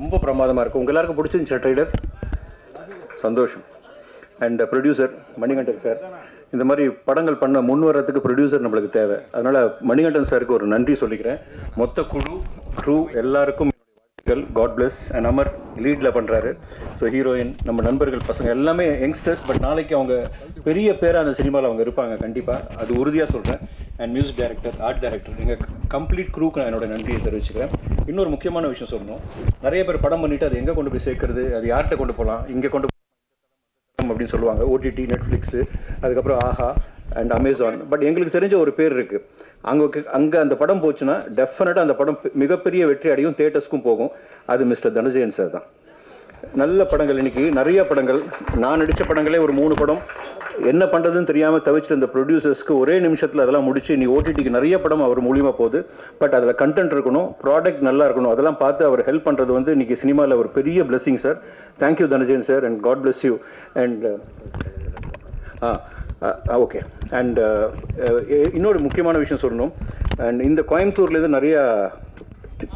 ரொம்ப பிரமாதமாக இருக்கும். உங்கள் எல்லாருக்கும் பிடிச்சிருந்துச்சு ட்ரெய்லர்? சந்தோஷம். அண்ட் ப்ரொடியூசர் மணிகண்டன் சார், இந்த மாதிரி படங்கள் பண்ண முன் வர்றதுக்கு ப்ரொடியூசர் நம்மளுக்கு தேவை. அதனால் மணிகண்டன் சாருக்கு ஒரு நன்றி சொல்லிக்கிறேன். மொத்த க்ரூ எல்லாருக்கும் காட் பிளஸ். அண்ட் அமர் லீடில் பண்ணுறாரு. ஸோ ஹீரோயின், நம்ம நண்பர்கள் பசங்க எல்லாமே யங்ஸ்டர்ஸ், பட் நாளைக்கு அவங்க பெரிய பேராக அந்த சினிமாவில் அவங்க இருப்பாங்க கண்டிப்பாக, அது உறுதியாக சொல்கிறேன். And music director, art director, எங்கள் கம்ப்ளீட் க்ரூக்கு நான் என்னோட நன்றியை தெரிவிச்சுக்கிறேன். இன்னொரு முக்கியமான விஷயம் சொல்லணும், நிறைய பேர் படம் பண்ணிவிட்டு அது எங்கே கொண்டு போய் சேர்க்கறது, அது யார்கிட்ட கொண்டு போகலாம், இங்கே கொண்டு அப்படின்னு சொல்லுவாங்க. ஓடிடி, நெட்ஃப்ளிக்ஸு, அதுக்கப்புறம் ஆஹா அண்ட் அமேசான். பட் எங்களுக்கு தெரிஞ்ச ஒரு பேர் இருக்குது. அங்கே அந்த படம் போச்சுன்னா டெஃபினட்டாக அந்த படம் மிகப்பெரிய வெற்றி அடையும், தியேட்டர்ஸ்க்கும் போகும். அது மிஸ்டர் தனஞ்சயன் சார் தான். நல்ல படங்கள் இன்றைக்கி நிறைய படங்கள், நான் நடித்த படங்களே ஒரு 3 படம் என்ன பண்ணுறதுன்னு தெரியாமல் தவிச்சிட்டு இந்த ப்ரொடியூசர்ஸ்க்கு ஒரே நிமிஷத்தில் அதெல்லாம் முடிச்சு நீ ஓடிடிக்கு நிறைய படம் அவர் மூலியமாக போகுது. பட் அதில் கண்டென்ட் இருக்கணும், ப்ராடக்ட் நல்லா இருக்கணும், அதெல்லாம் பார்த்து அவர் ஹெல்ப் பண்ணுறது வந்து இன்றைக்கி சினிமாவில் ஒரு பெரிய blessing sir. Thank you Dhananjayan sir, and God bless you. And okay. And இன்னொரு முக்கியமான விஷயம் சொல்லணும். அண்ட் இந்த கோயம்புத்தூர்லேருந்து நிறையா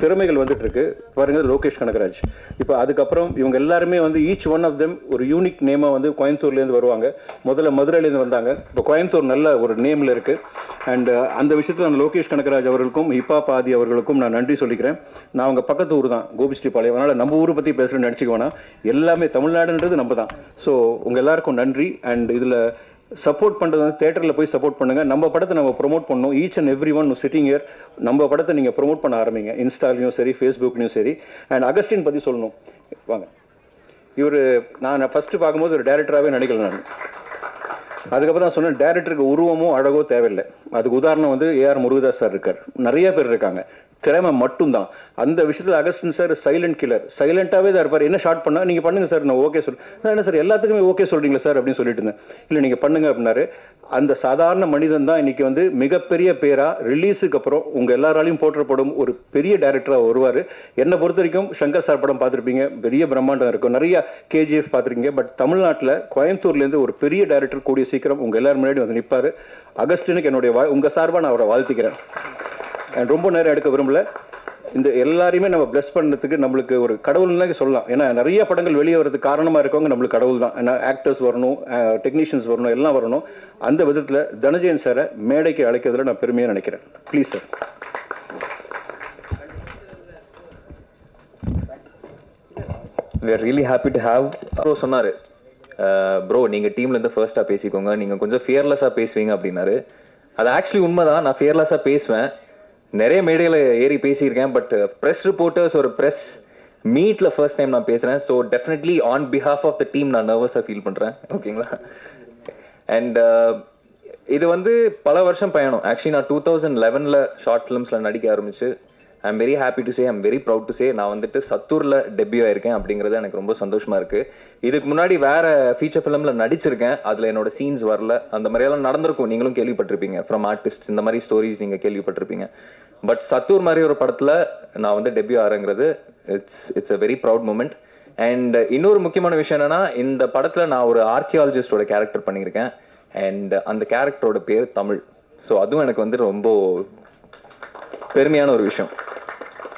திறமைகள் வந்துட்டுருக்கு பாருங்கள். லோகேஷ் கனகராஜ், இப்போ அதுக்கப்புறம் இவங்க எல்லாருமே வந்து ஈச் ஒன் ஆஃப் தெம் ஒரு யூனிக் நேமாக வந்து கோயம்புத்தூர்லேருந்து வருவாங்க. முதல்ல மதுரையிலேருந்து வந்தாங்க, இப்போ கோயம்புத்தூர் நல்ல ஒரு நேமில் இருக்குது. அண்ட் அந்த விஷயத்தில் நான் லோகேஷ் கனகராஜ் அவர்களுக்கும் ஹிப்பாப் ஆதி அவர்களுக்கும் நான் நன்றி சொல்லிக்கிறேன். நான் அவங்க பக்கத்து ஊர் தான், கோபிஸ்ரீபாளையம். அதனால் நம்ம ஊரை பற்றி பேசுகிறேன்னு நினச்சிக்க வேணாம், எல்லாமே தமிழ்நாடுன்றது நம்ம தான். ஸோ உங்கள் எல்லாருக்கும் நன்றி. அண்ட் இதில் சப்போர்ட் பண்ணுறது வந்து தேட்டரில் போய் சப்போர்ட் பண்ணுங்கள். நம்ம படத்தை நம்ம ப்ரொமோட் பண்ணணும். Each and every one sitting year நம்ம படத்தை நீங்கள் ப்ரொமோட் பண்ண ஆரம்பிங்க, இன்ஸ்டாலையும் சரி, ஃபேஸ்புக்லையும் சரி. அண்ட் அகஸ்டின் பற்றி சொல்லணும். வாங்க, இவர் நான் ஃபஸ்ட்டு பார்க்கும்போது ஒரு டேரக்டராகவே நடிக்கல நான். அதுக்கப்புறம் தான் சொன்னேன், டேரக்டருக்கு உருவமோ அழகோ தேவையில்லை. அதுக்கு உதாரணம் வந்து ஏஆர் முருகதாஸ் சார் இருக்கார், நிறைய பேர் இருக்காங்க, திறமை மட்டும்தான். அந்த விஷயத்தில் அகஸ்டின் சார் சைலண்ட் கில்லர், சைலண்ட்டாகவே தான் இருப்பார். என்ன ஷார்ட் பண்ணால் நீங்கள் பண்ணுங்கள் சார், நான் ஓகே நான் என்ன சார் எல்லாத்துக்குமே ஓகே சொல்கிறீங்களா சார் அப்படின்னு சொல்லிட்டு இருந்தேன். இல்லை நீங்கள் பண்ணுங்க அப்படின்னாரு. அந்த சாதாரண மனிதன் தான் இன்றைக்கி வந்து மிகப்பெரிய பேராக ரிலீஸுக்கு அப்புறம் உங்கள் எல்லாராலையும் போற்றப்படும் ஒரு பெரிய டேரக்டராக வருவார். என்னை பொறுத்த வரைக்கும் சங்கர் சார் படம் பார்த்துருப்பீங்க, பெரிய பிரம்மாண்டம் இருக்கும், நிறைய கேஜிஎஃப் பார்த்துருக்கீங்க. பட் தமிழ்நாட்டில் கோயம்புத்தூர்லேருந்து ஒரு பெரிய டேரக்டர் கூடிய சீக்கிரம் உங்கள் எல்லாரும் முன்னாடி வந்து நிற்பார். அகஸ்டினுக்கு என்னுடைய உங்கள் சார்பாக நான் அவரை வாழ்த்திக்கிறேன். ரொம்ப நேரம் எடுக்க விரும்பல. இந்த எல்லாரையுமே நம்ம பிளஸ் பண்ணுறதுக்கு நம்மளுக்கு ஒரு கடவுள்னாக்க சொல்லலாம். ஏன்னா நிறைய படங்கள் வெளியே வரதுக்கு காரணமாக இருக்கவங்க நம்மளுக்கு கடவுள் தான். ஏன்னா ஆக்டர்ஸ் வரணும், டெக்னீஷியன்ஸ் வரணும், எல்லாம் வரணும். அந்த விதத்தில் தனஞ்சயன் சாரை மேடைக்கு அழைக்கிறதுல நான் பெருமையாக நினைக்கிறேன். Please sir. We are really happy to have bro சொன்னார். ப்ரோ நீங்கள் டீம்லேருந்து ஃபர்ஸ்ட்டாக பேசிக்கோங்க, நீங்கள் கொஞ்சம் ஃபியர்லெஸ்ஸாக பேசுவீங்க அப்படின்னாரு. அது ஆக்சுவலி உண்மை தான், நான் ஃபியர்லெஸ்ஸாக பேசுவேன், நிறைய மேடையில் ஏறி பேசியிருக்கேன். பட் ப்ரெஸ் ரிப்போர்ட்டர்ஸ் ஒரு ப்ரெஸ் மீட்டில் ஃபர்ஸ்ட் டைம் நான் பேசுகிறேன். So definitely on behalf of the team நான் நர்வஸாக ஃபீல் பண்ணுறேன். ஓகேங்களா? அண்ட் இது வந்து பல வருஷம் பயணம். ஆக்சுவலி நான் 2011 ஷார்ட் ஃபிலிம்ஸில் நடிக்க ஆரம்பிச்சு, I am very happy to say, I am very proud to say, நான் வந்துட்டு சத்தூரில் டெபியூ ஆயிருக்கேன். அப்படிங்கிறது எனக்கு ரொம்ப சந்தோஷமாக இருக்குது. இதுக்கு முன்னாடி வேறு ஃபீச்சர் ஃபிலிமில் நடிச்சிருக்கேன், அதில் என்னோட சீன்ஸ் வரல. அந்த மாதிரியெல்லாம் நடந்திருக்கும், நீங்களும் கேள்விப்பட்டிருப்பீங்க. ஃப்ரம் ஆர்டிஸ்ட் இந்த மாதிரி ஸ்டோரிஸ் நீங்கள் கேள்விப்பட்டிருப்பீங்க. பட் சத்தூர் மாதிரி ஒரு படத்தில் நான் வந்து டெபியூ ஆகிறேங்கிறது it's a very proud moment. And இன்னொரு முக்கியமான விஷயம் என்னென்னா, இந்த படத்தில் நான் ஒரு ஆர்கியாலஜிஸ்டோட கேரக்டர் பண்ணியிருக்கேன். அண்ட் அந்த கேரக்டரோட பேர் தமிழ். ஸோ அதுவும் எனக்கு வந்து ரொம்ப பெருமையான ஒரு விஷயம்.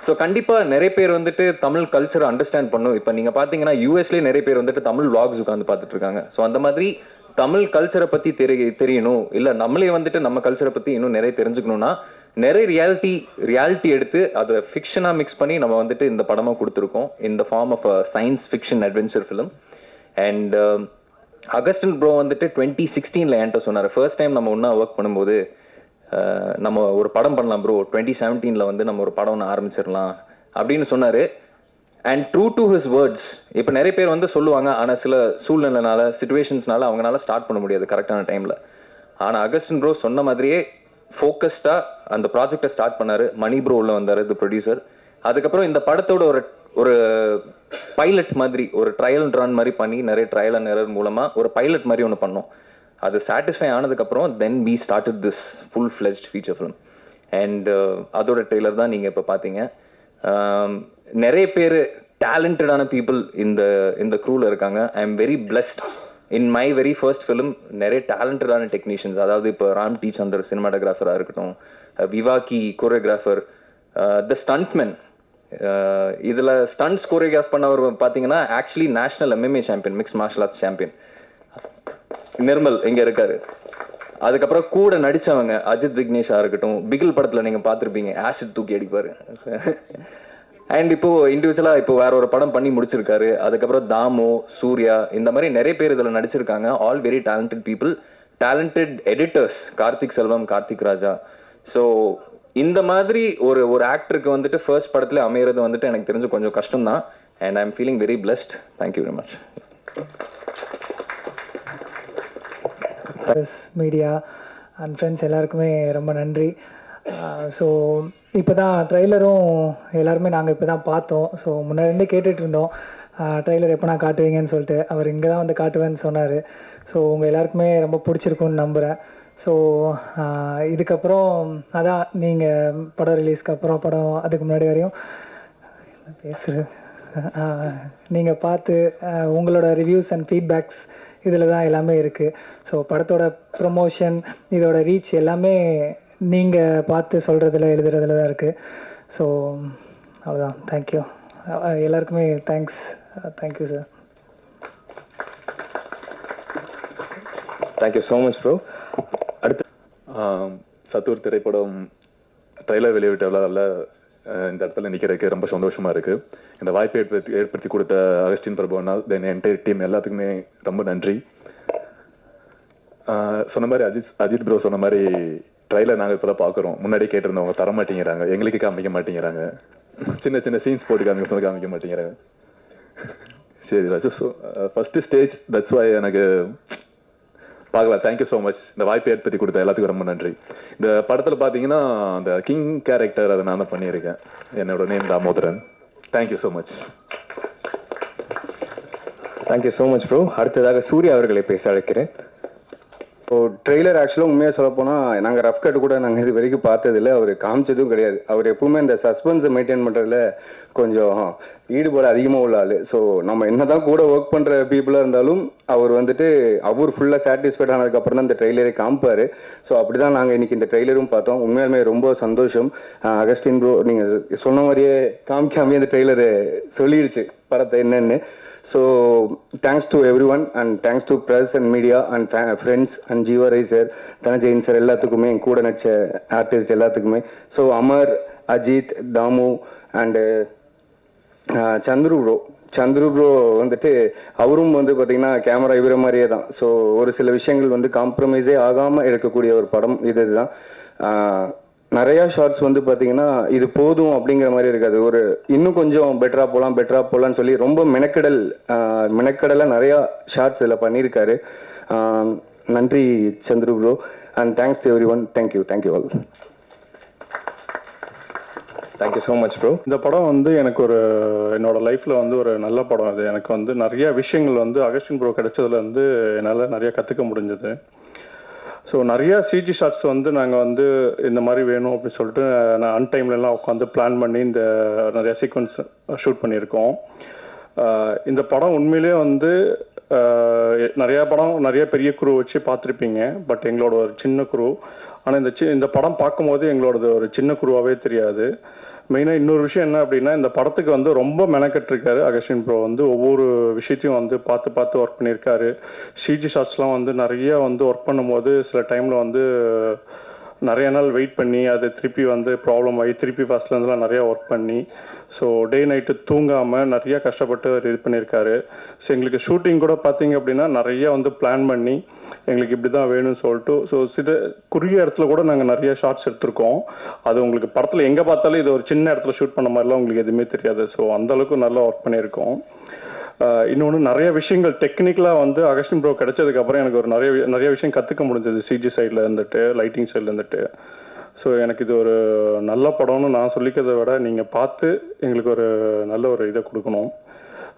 ஸோ கண்டிப்பாக நிறைய பேர் வந்துட்டு தமிழ் கல்ச்சரை அண்டர்ஸ்டாண்ட் பண்ணும். இப்போ நீங்கள் பார்த்தீங்கன்னா யூஎஸ்லேயே நிறைய பேர் வந்துட்டு தமிழ் விளாக்ஸ் உட்காந்து பார்த்துட்டு இருக்காங்க. ஸோ அந்த மாதிரி தமிழ் கல்ச்சரை பற்றி தெரியணும், இல்லை நம்மளே வந்துட்டு நம்ம கல்ச்சரை பற்றி இன்னும் நிறைய தெரிஞ்சுக்கணும்னா நிறைய ரியாலிட்டி எடுத்து அதை ஃபிக்ஷனாக மிக்ஸ் பண்ணி நம்ம வந்துட்டு இந்த படமாக கொடுத்துருக்கோம், இந்த form of science fiction adventure film. And Augustine bro வந்துட்டு 2016 என்கிட்ட சொன்னார், ஃபர்ஸ்ட் டைம் நம்ம ஒன்றா ஒர்க் பண்ணும்போது நம்ம ஒரு படம் பண்ணலாம் ப்ரோ, 2017 வந்து நம்ம ஒரு படம் ஒன்று ஆரம்பிச்சிடலாம் அப்படின்னு சொன்னார். And true to his words. இப்போ நிறைய பேர் வந்து சொல்லுவாங்க, ஆனால் சில சூழ்நிலைனால சிச்சுவேஷன்ஸ்னால அவங்களால ஸ்டார்ட் பண்ண முடியாது கரெக்டான டைமில். ஆனால் அகஸ்டின் ப்ரோ சொன்ன மாதிரியே ஃபோக்கஸ்டாக அந்த ப்ராஜெக்டை ஸ்டார்ட் பண்ணார். மணி ப்ரோ உள்ள வந்தார், தி ப்ரொடியூசர். அதுக்கப்புறம் இந்த படத்தோட ஒரு பைலட் மாதிரி, ஒரு ட்ரையல் ரன் மாதிரி பண்ணி, நிறைய ட்ரையல் அண்ட் எரர் மூலமாக ஒரு பைலட் மாதிரி ஒன்று பண்ணோம். அது சாட்டிஸ்ஃபை ஆனதுக்கப்புறம் then we started this full fledged feature film. And அதோட ட்ரெய்லர் தான் நீங்கள் இப்போ பார்த்தீங்க. நிறைய பேர் டேலண்டடான பீப்புள் இந்த க்ரூவில் இருக்காங்க. I am very blessed. In my very first film நிறைய டேலண்டடான டெக்னீஷியன்ஸ், அதாவது இப்போ ராம் டி சந்தர் சினிமாட்டோகிராஃபராக இருக்கட்டும், விவாக்கி கோரியோகிராஃபர், த ஸ்டண்ட்மென், இதில் ஸ்டண்ட்ஸ் கோரியோகிராஃப் பண்ணவர் பார்த்தீங்கன்னா actually national MMA champion, mix martial arts champion Nirmal இங்கே இருக்காரு. அதுக்கப்புறம் கூட நடித்தவங்க அஜித் விக்னேஷாக இருக்கட்டும், பிகில் படத்தில் நீங்கள் பார்த்துருப்பீங்க, ஆசிட் தூக்கி அடிப்பார். அண்ட் இப்போது இண்டிவிஜுவலாக இப்போ வேற ஒரு படம் பண்ணி முடிச்சிருக்காரு. அதுக்கப்புறம் தாமு, சூர்யா, இந்த மாதிரி நிறைய பேர் இதில் நடிச்சிருக்காங்க. All very talented people, talented editors, Karthik Selvam, Karthik Raja. So இந்த மாதிரி ஒரு ஆக்டருக்கு வந்துட்டு ஃபர்ஸ்ட் படத்தில் அமையிறது வந்துட்டு எனக்கு தெரிஞ்சு கொஞ்சம் கஷ்டம் தான். And I am feeling very blessed. Thank you very much. Media and friends எல்லாருக்குமே ரொம்ப நன்றி. ஸோ இப்போ தான் ட்ரெய்லரும் எல்லாருமே நாங்கள் இப்போ தான் பார்த்தோம். ஸோ முன்னாடிருந்தே கேட்டுட்டு இருந்தோம் ட்ரெய்லர் எப்போ நான் காட்டுவீங்கன்னு சொல்லிட்டு. அவர் இங்கே தான் வந்து காட்டுவேன்னு சொன்னார். ஸோ உங்கள் எல்லாருக்குமே ரொம்ப பிடிச்சிருக்குன்னு நம்புகிறேன். ஸோ இதுக்கப்புறம் அதான் நீங்கள் படம் ரிலீஸ்க்கு அப்புறம் படம் அதுக்கு முன்னாடி வரையும் பேசுகிறது நீங்கள் பார்த்து உங்களோட ரிவ்யூஸ் அண்ட் ஃபீட்பேக்ஸ் இதில் தான் எல்லாமே இருக்குது. ஸோ படத்தோட ப்ரமோஷன், இதோட ரீச் எல்லாமே நீங்கள் பார்த்து சொல்கிறதுல எழுதுறதுல தான் இருக்குது. ஸோ அவ்வளோதான். தேங்க்யூ எல்லாருக்குமே. Thank you sir. Thank you so much bro. அடுத்து சத்தூர் திரைப்படம் ட்ரெய்லர் வெளியிட்டவளால் இந்த இடத்துல நிற்கிறதுக்கு ரொம்ப சந்தோஷமாக இருக்குது. இந்த வாய்ப்பை ஏற்படுத்தி கொடுத்த அகஸ்டின் பிரபுனா தென் என்டையர் டீம் எல்லாத்துக்குமே ரொம்ப நன்றி. சொன்ன மாதிரி அஜித் ப்ரோ சொன்ன மாதிரி ட்ரெய்லர் நாங்கள் இப்போ தான் பார்க்குறோம். முன்னாடி கேட்டிருந்தவங்க தர மாட்டேங்கிறாங்க, எங்களுக்கு காமிக்க மாட்டேங்கிறாங்க, சின்ன சின்ன சீன்ஸ் போட்டு காமிக்க மாட்டேங்கிறாங்க. சரி, ஃபஸ்ட்டு ஸ்டேஜ், தட்ஸ் வை எனக்கு பார்க்கலாம். Thank you so much. இந்த வாய்ப்பை ஏற்படுத்தி கொடுத்த எல்லாத்துக்கும் ரொம்ப நன்றி. இந்த படத்தில் பார்த்தீங்கன்னா அந்த கிங் கேரக்டர் அதை நான் தான் பண்ணியிருக்கேன். என்னோட name Damodaran. Thank you so much. Thank you so much bro. அடுத்ததாக சூர்யா அவர்களை பேச அழைக்கிறேன். ஸோ ட்ரெய்லர் ஆக்சுவலாக உண்மையாக சொல்ல போனால் நாங்கள் ரஃப் கட் கூட நாங்கள் இது வரைக்கும் பார்த்ததில்ல, அவர் காமிச்சதும் கிடையாது. அவர் எப்பவுமே இந்த சஸ்பென்ஸை மெயின்டைன் பண்ணுறதுல கொஞ்சம் ஈடுபாடு அதிகமாக உள்ள ஆள். ஸோ நம்ம என்ன தான் கூட ஒர்க் பண்ணுற பீப்புளாக இருந்தாலும் அவர் வந்துட்டு அவர் ஃபுல்லாக சாட்டிஸ்ஃபைட் ஆனதுக்கப்புறம் தான் இந்த ட்ரெய்லரை காமிப்பார். ஸோ அப்படி தான் நாங்கள் இன்றைக்கி இந்த ட்ரெய்லரும் பார்த்தோம். உண்மையாலுமே ரொம்ப சந்தோஷம். அகஸ்டின் ப்ரோ நீங்கள் சொன்ன மாதிரியே காமிக்காமே இந்த ட்ரெய்லரு சொல்லிடுச்சு படத்தை என்னென்னு. So thanks to everyone and thanks to press and media and friends and Jeeva Rai sir, Tanajain sir எல்லாத்துக்குமே கூட நடிச்ச ஆர்டிஸ்ட் எல்லாத்துக்குமே. So Amar, Ajith, Thamu and Chandru bro வந்துட்டு அவரும் வந்து பார்த்தீங்கன்னா கேமரா இவர மாதிரியே தான். ஸோ ஒரு சில விஷயங்கள் வந்து காம்ப்ரமைஸே ஆகாமல் எடுக்கக்கூடிய ஒரு படம் இதுதான். நிறையா ஷார்ட்ஸ் வந்து பார்த்தீங்கன்னா இது போதும் அப்படிங்கிற மாதிரி இருக்காது. ஒரு இன்னும் கொஞ்சம் பெட்டராக போகலான்னு சொல்லி ரொம்ப மெனக்கடலாக நிறையா ஷார்ட்ஸ் இதில் பண்ணியிருக்காரு. நன்றி Chandru bro and thanks to every one. Thank you all. Thank you so much bro. இந்த படம் வந்து எனக்கு என்னோட லைஃப்பில் வந்து ஒரு நல்ல படம். அது எனக்கு வந்து நிறைய விஷயங்கள் வந்து அகஸ்டின் ப்ரோ கிடைச்சதுல வந்து என்னால் நிறைய கற்றுக்க முடிஞ்சது. ஸோ நிறையா சிஜி ஷாட்ஸ் வந்து நாங்கள் வந்து இந்த மாதிரி வேணும் அப்படின்னு சொல்லிட்டு நான் அன்டைம்லலாம் உட்காந்து பிளான் பண்ணி இந்த நிறையா சீக்வன்ஸ் ஷூட் பண்ணியிருக்கோம். இந்த படம் உண்மையிலே வந்து நிறைய பெரிய குரூ வச்சு பார்த்துருப்பீங்க. பட் எங்களோட ஒரு சின்ன குரூ. ஆனால் இந்த படம் பார்க்கும்போது எங்களோடது ஒரு சின்ன குரூவாகவே தெரியாது. மெயினாக இன்னொரு விஷயம் என்ன அப்படின்னா, இந்த படத்துக்கு வந்து ரொம்ப மெனக்கெட்டிருக்காரு அகஸ்டின் ப்ரோ. வந்து ஒவ்வொரு விஷயத்தையும் வந்து பார்த்து ஒர்க் பண்ணியிருக்காரு. சிஜி ஷாட்ஸ்லாம் வந்து நிறைய வந்து ஒர்க் பண்ணும்போது சில டைமில் வந்து நிறைய நாள் வெயிட் பண்ணி அது திருப்பி வந்து ப்ராப்ளம் ஆகி திருப்பி ஃபஸ்ட்லேருந்துலாம் நிறையா ஒர்க் பண்ணி ஸோ டே நைட்டு தூங்காமல் நிறையா கஷ்டப்பட்டு இது பண்ணியிருக்காரு. ஸோ எங்களுக்கு ஷூட்டிங் கூட பார்த்தீங்க அப்படின்னா நிறைய வந்து பிளான் பண்ணி எங்களுக்கு இப்படி தான் வேணும்னு சொல்லிட்டு ஸோ குறுகிய இடத்துல கூட நாங்கள் நிறைய ஷார்ட்ஸ் எடுத்திருக்கோம். அது உங்களுக்கு படத்தில் எங்கே பார்த்தாலும் இது ஒரு சின்ன இடத்துல ஷூட் பண்ண மாதிரிலாம் உங்களுக்கு எதுவுமே தெரியாது. ஸோ அந்தளவுக்கு நல்லா ஒர்க் பண்ணியிருக்கோம். இன்னொன்று நிறைய விஷயங்கள் டெக்னிக்கலாக வந்து அகஸ்டின் ப்ரோ கிடைச்சதுக்கப்புறம் எனக்கு ஒரு நிறைய விஷயம் கற்றுக்க முடிஞ்சது. சிஜி சைடில் இருந்துட்டு, லைட்டிங் சைடில் இருந்துட்டு. ஸோ எனக்கு இது ஒரு நல்ல படம்னு நான் சொல்லிக்கிறத விட நீங்கள் பார்த்து எங்களுக்கு ஒரு நல்ல ஒரு இதை கொடுக்கணும்.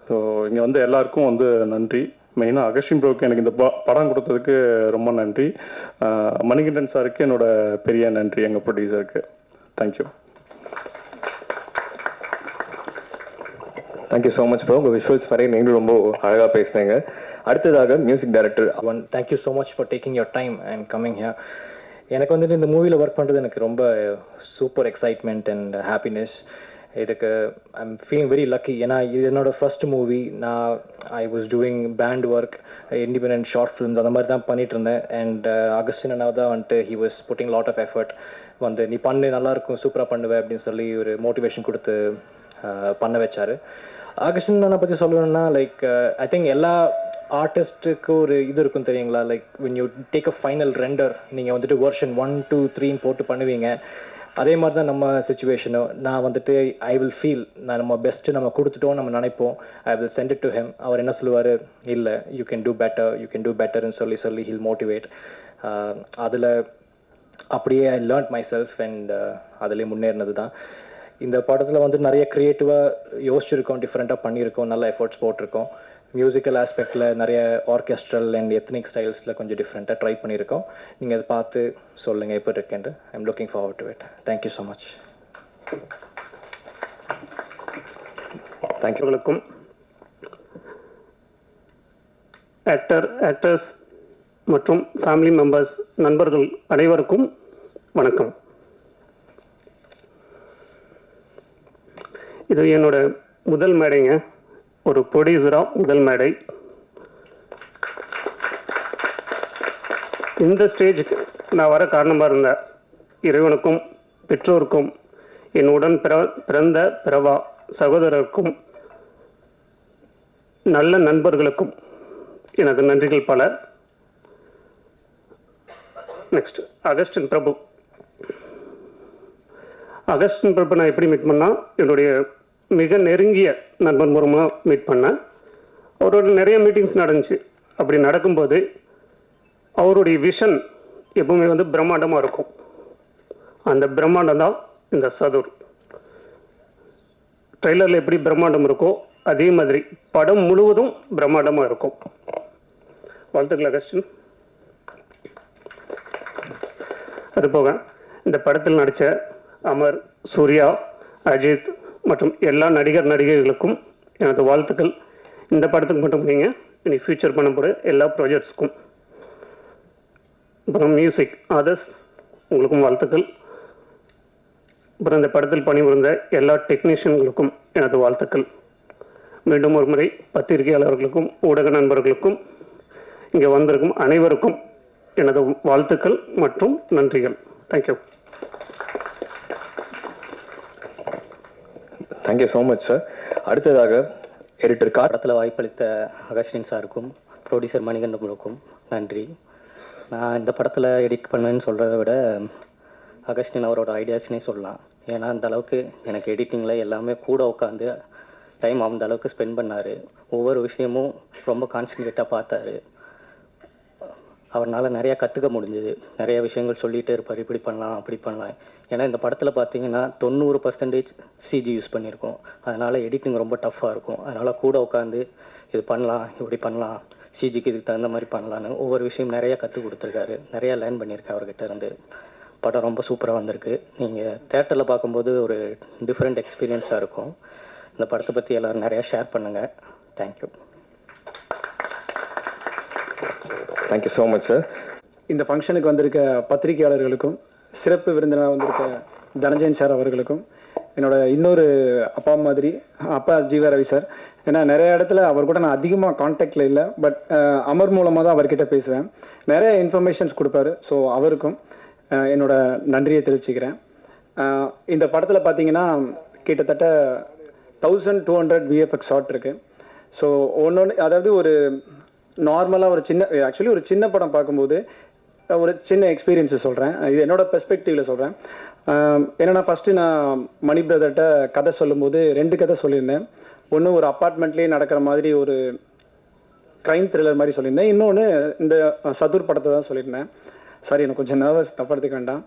ஸோ இங்கே வந்து எல்லாருக்கும் வந்து நன்றி. மெயினாக அகஸ்டின் ப்ரோக்கு எனக்கு இந்த படம் கொடுத்ததுக்கு ரொம்ப நன்றி. மணிகண்டன் சாருக்கு என்னோட பெரிய நன்றி, எங்கள் ப்ரொடியூசருக்கு. Thank you. Thank you so much bro. உங்கள் விஷுவல்ஸ் வரை நீங்களும் ரொம்ப அழகாக பேசுனீங்க. அடுத்ததாக music director thank you so much for taking your time and coming here. எனக்கு வந்துட்டு இந்த மூவியில் ஒர்க் பண்ணுறது எனக்கு ரொம்ப சூப்பர் எக்ஸைட்மெண்ட் அண்ட் ஹாப்பினஸ். இதுக்கு ஐம் ஃபீலிங் வெரி லக்கி. ஏன்னா இது என்னோடய ஃபர்ஸ்ட் மூவி. நான் I was doing band work, independent short films அந்த மாதிரி தான் பண்ணிட்டு இருந்தேன். அண்ட் அகஸ்டின் அண்ணா தான் வந்துட்டு he was putting lot of effort. வந்து நீ பண்ணு, நல்லாயிருக்கும், சூப்பராக பண்ணுவேன் அப்படின்னு சொல்லி ஒரு மோட்டிவேஷன் கொடுத்து பண்ண வச்சார். அகஸ்டின் அண்ணா பற்றி சொல்லணும்னா லைக் ஐ திங்க் எல்லா ஆர்டிஸ்ட்டுக்கு ஒரு இது இருக்கும் தெரியுங்களா, like when you take a final render, நீங்கள் வந்துட்டு வெர்ஷன் 1, 2, 3 போட்டு பண்ணுவீங்க. அதே மாதிரி தான் நம்ம சுச்சுவேஷனும். நான் வந்துட்டு ஐ வில் ஃபீல் நான் நம்ம பெஸ்ட்டு நம்ம கொடுத்துட்டோம் நம்ம நினைப்போம். I will send it to him. அவர் என்ன சொல்லுவார், இல்லை யூ கேன் டூ பெட்டர்னு சொல்லி ஹில் மோட்டிவேட். அதில் அப்படியே I learned myself and அதிலே முன்னேறினது தான். இந்த படத்தில் வந்து நிறைய க்ரியேட்டிவாக யோசிச்சிருக்கோம், டிஃப்ரெண்ட்டாக பண்ணியிருக்கோம், நல்ல எஃபர்ட்ஸ் போட்டிருக்கோம். மியூசிக்கல் ஆஸ்பெக்டில் நிறைய ஆர்கெஸ்ட்ரல் அண்ட் எத்னிக் ஸ்டைல்ஸில் கொஞ்சம் டிஃப்ரெண்ட்டாக ட்ரை பண்ணியிருக்கோம். நீங்கள் அதை பார்த்து சொல்லுங்கள் எப்படி இருக்குன்னு. I am looking forward to it. Thank you so much. Thank you. Actors மற்றும் ஃபேமிலி மெம்பர்ஸ், நண்பர்கள் அனைவருக்கும் வணக்கம். இது என்னோட முதல் மேடைங்க, ஒரு ப்ரொடியூசராக முதல் மேடை. இந்த ஸ்டேஜுக்கு நான் வர காரணமாக இருந்த இறைவனுக்கும், பெற்றோருக்கும், என்னுடன் பிறந்த பிறவா சகோதரருக்கும், நல்ல நண்பர்களுக்கும் எனது நன்றிகள் பல. நெக்ஸ்ட் அகஸ்டின் பிரபு. அகஸ்டின் பிரபு நான் எப்படி மீட் பண்ணால், என்னுடைய மிக நெருங்கிய நண்பன் மூலமாக மீட் பண்ணேன். அவரோட நிறைய மீட்டிங்ஸ் நடந்துச்சு. அப்படி நடக்கும்போது அவருடைய விஷன் எப்பவுமே வந்து பிரம்மாண்டமாக இருக்கும். அந்த பிரம்மாண்டம் தான் இந்த சதுர். ட்ரெய்லரில் எப்படி பிரம்மாண்டம் இருக்கோ அதே மாதிரி படம் முழுவதும் பிரம்மாண்டமாக இருக்கும். வாழ்த்துக்கள் அகஸ்டின். அது போக இந்த படத்தில் நடித்த அமர், சூர்யா, அஜித் மற்றும் எல்லா நடிகர்களுக்கும் எனது வாழ்த்துக்கள். இந்த படத்துக்கு மட்டும் இல்லைங்க, இனி ஃபியூச்சர் பண்ண போகிற எல்லா ப்ராஜெக்ட்ஸ்க்கும். அப்புறம் மியூசிக் ஆதர்ஸ், உங்களுக்கும் வாழ்த்துக்கள். அப்புறம் இந்த படத்தில் பணிபுரிந்த எல்லா டெக்னீஷியன்களுக்கும் எனது வாழ்த்துக்கள். மீண்டும் ஒரு முறை பத்திரிகையாளர்களுக்கும் ஊடக நண்பர்களுக்கும் இங்கே வந்திருக்கும் அனைவருக்கும் எனது வாழ்த்துக்கள் மற்றும் நன்றிகள். Thank you. Thank you so much sir. அடுத்ததாக எடிட்டர் படத்தில் வாய்ப்பளித்த அகஸ்டின் சாருக்கும் ப்ரொடியூசர் மணிகண்டனுக்கும் நன்றி. நான் இந்த படத்தில் எடிட் பண்ணுவேன்னு சொல்கிறத விட அகஸ்டின் அவரோட ஐடியாஸ்னே சொல்லலாம். ஏன்னா அந்த அளவுக்கு எனக்கு எடிட்டிங்கில் எல்லாமே கூட உட்காந்து டைம் அந்த அளவுக்கு ஸ்பெண்ட் பண்ணார். ஒவ்வொரு விஷயமும் ரொம்ப கான்சன்ட்ரேட்டாக பார்த்தாரு. அவரால் நிறையா கற்றுக்க முடிஞ்சுது. நிறைய விஷயங்கள் சொல்லிகிட்டே இருப்பார், இப்படி பண்ணலாம் அப்படி பண்ணலாம். ஏன்னா இந்த படத்தில் பார்த்தீங்கன்னா 90% சிஜி யூஸ் பண்ணியிருக்கோம். அதனால் எடிட்டிங் ரொம்ப டஃப்பாக இருக்கும். அதனால் கூட உட்காந்து இது பண்ணலாம், இப்படி பண்ணலாம், சிஜிக்கு இதுக்கு தகுந்த மாதிரி பண்ணலான்னு ஒவ்வொரு விஷயம் நிறையா கற்றுக் கொடுத்துருக்காரு. நிறையா லேர்ன் பண்ணியிருக்கேன் அவர்கிட்ட இருந்து. படம் ரொம்ப சூப்பராக வந்திருக்கு. நீங்கள் தேட்டரில் பார்க்கும்போது ஒரு டிஃப்ரெண்ட் எக்ஸ்பீரியன்ஸாக இருக்கும். இந்த படத்தை பற்றி எல்லோரும் நிறையா ஷேர் பண்ணுங்கள். Thank you. Thank you so much sir. இந்த ஃபங்க்ஷனுக்கு வந்திருக்க பத்திரிகையாளர்களுக்கும், சிறப்பு விருந்தினராக வந்திருக்க தனஞ்சயன் சார் அவர்களுக்கும், என்னோட இன்னொரு அப்பா மாதிரி அப்பா ஜீவா ரவி சார். ஏன்னா நிறைய இடத்துல அவர் கூட நான் அதிகமாக கான்டாக்டில் இல்லை, பட் அமர் மூலமாக தான் அவர்கிட்ட பேசுவேன். நிறைய இன்ஃபர்மேஷன்ஸ் கொடுப்பாரு. ஸோ அவருக்கும் என்னோட நன்றியை தெரிவிச்சுக்கிறேன். இந்த படத்தில் பார்த்தீங்கன்னா கிட்டத்தட்ட 1200 விஎஃப்எக்ஸ் ஷாட் இருக்குது. ஸோ ஒன்று, அதாவது ஒரு நார்மலாக ஒரு சின்ன படம் பார்க்கும்போது ஒரு சின்ன எக்ஸ்பீரியன்ஸை சொல்கிறேன். இது என்னோடய பெர்ஸ்பெக்டிவில் சொல்கிறேன். என்னென்னா ஃபஸ்ட்டு நான் மணி பிரதர்கிட்ட கதை சொல்லும்போது 2 கதை சொல்லியிருந்தேன். ஒன்று ஒரு அப்பார்ட்மெண்ட்லேயே நடக்கிற மாதிரி ஒரு க்ரைம் த்ரில்லர் மாதிரி சொல்லியிருந்தேன். இன்னொன்று இந்த சதுர் படத்தை தான் சொல்லியிருந்தேன். சாரி, எனக்கு கொஞ்சம் நர்வஸ், தப்படுத்துக்க வேண்டாம்.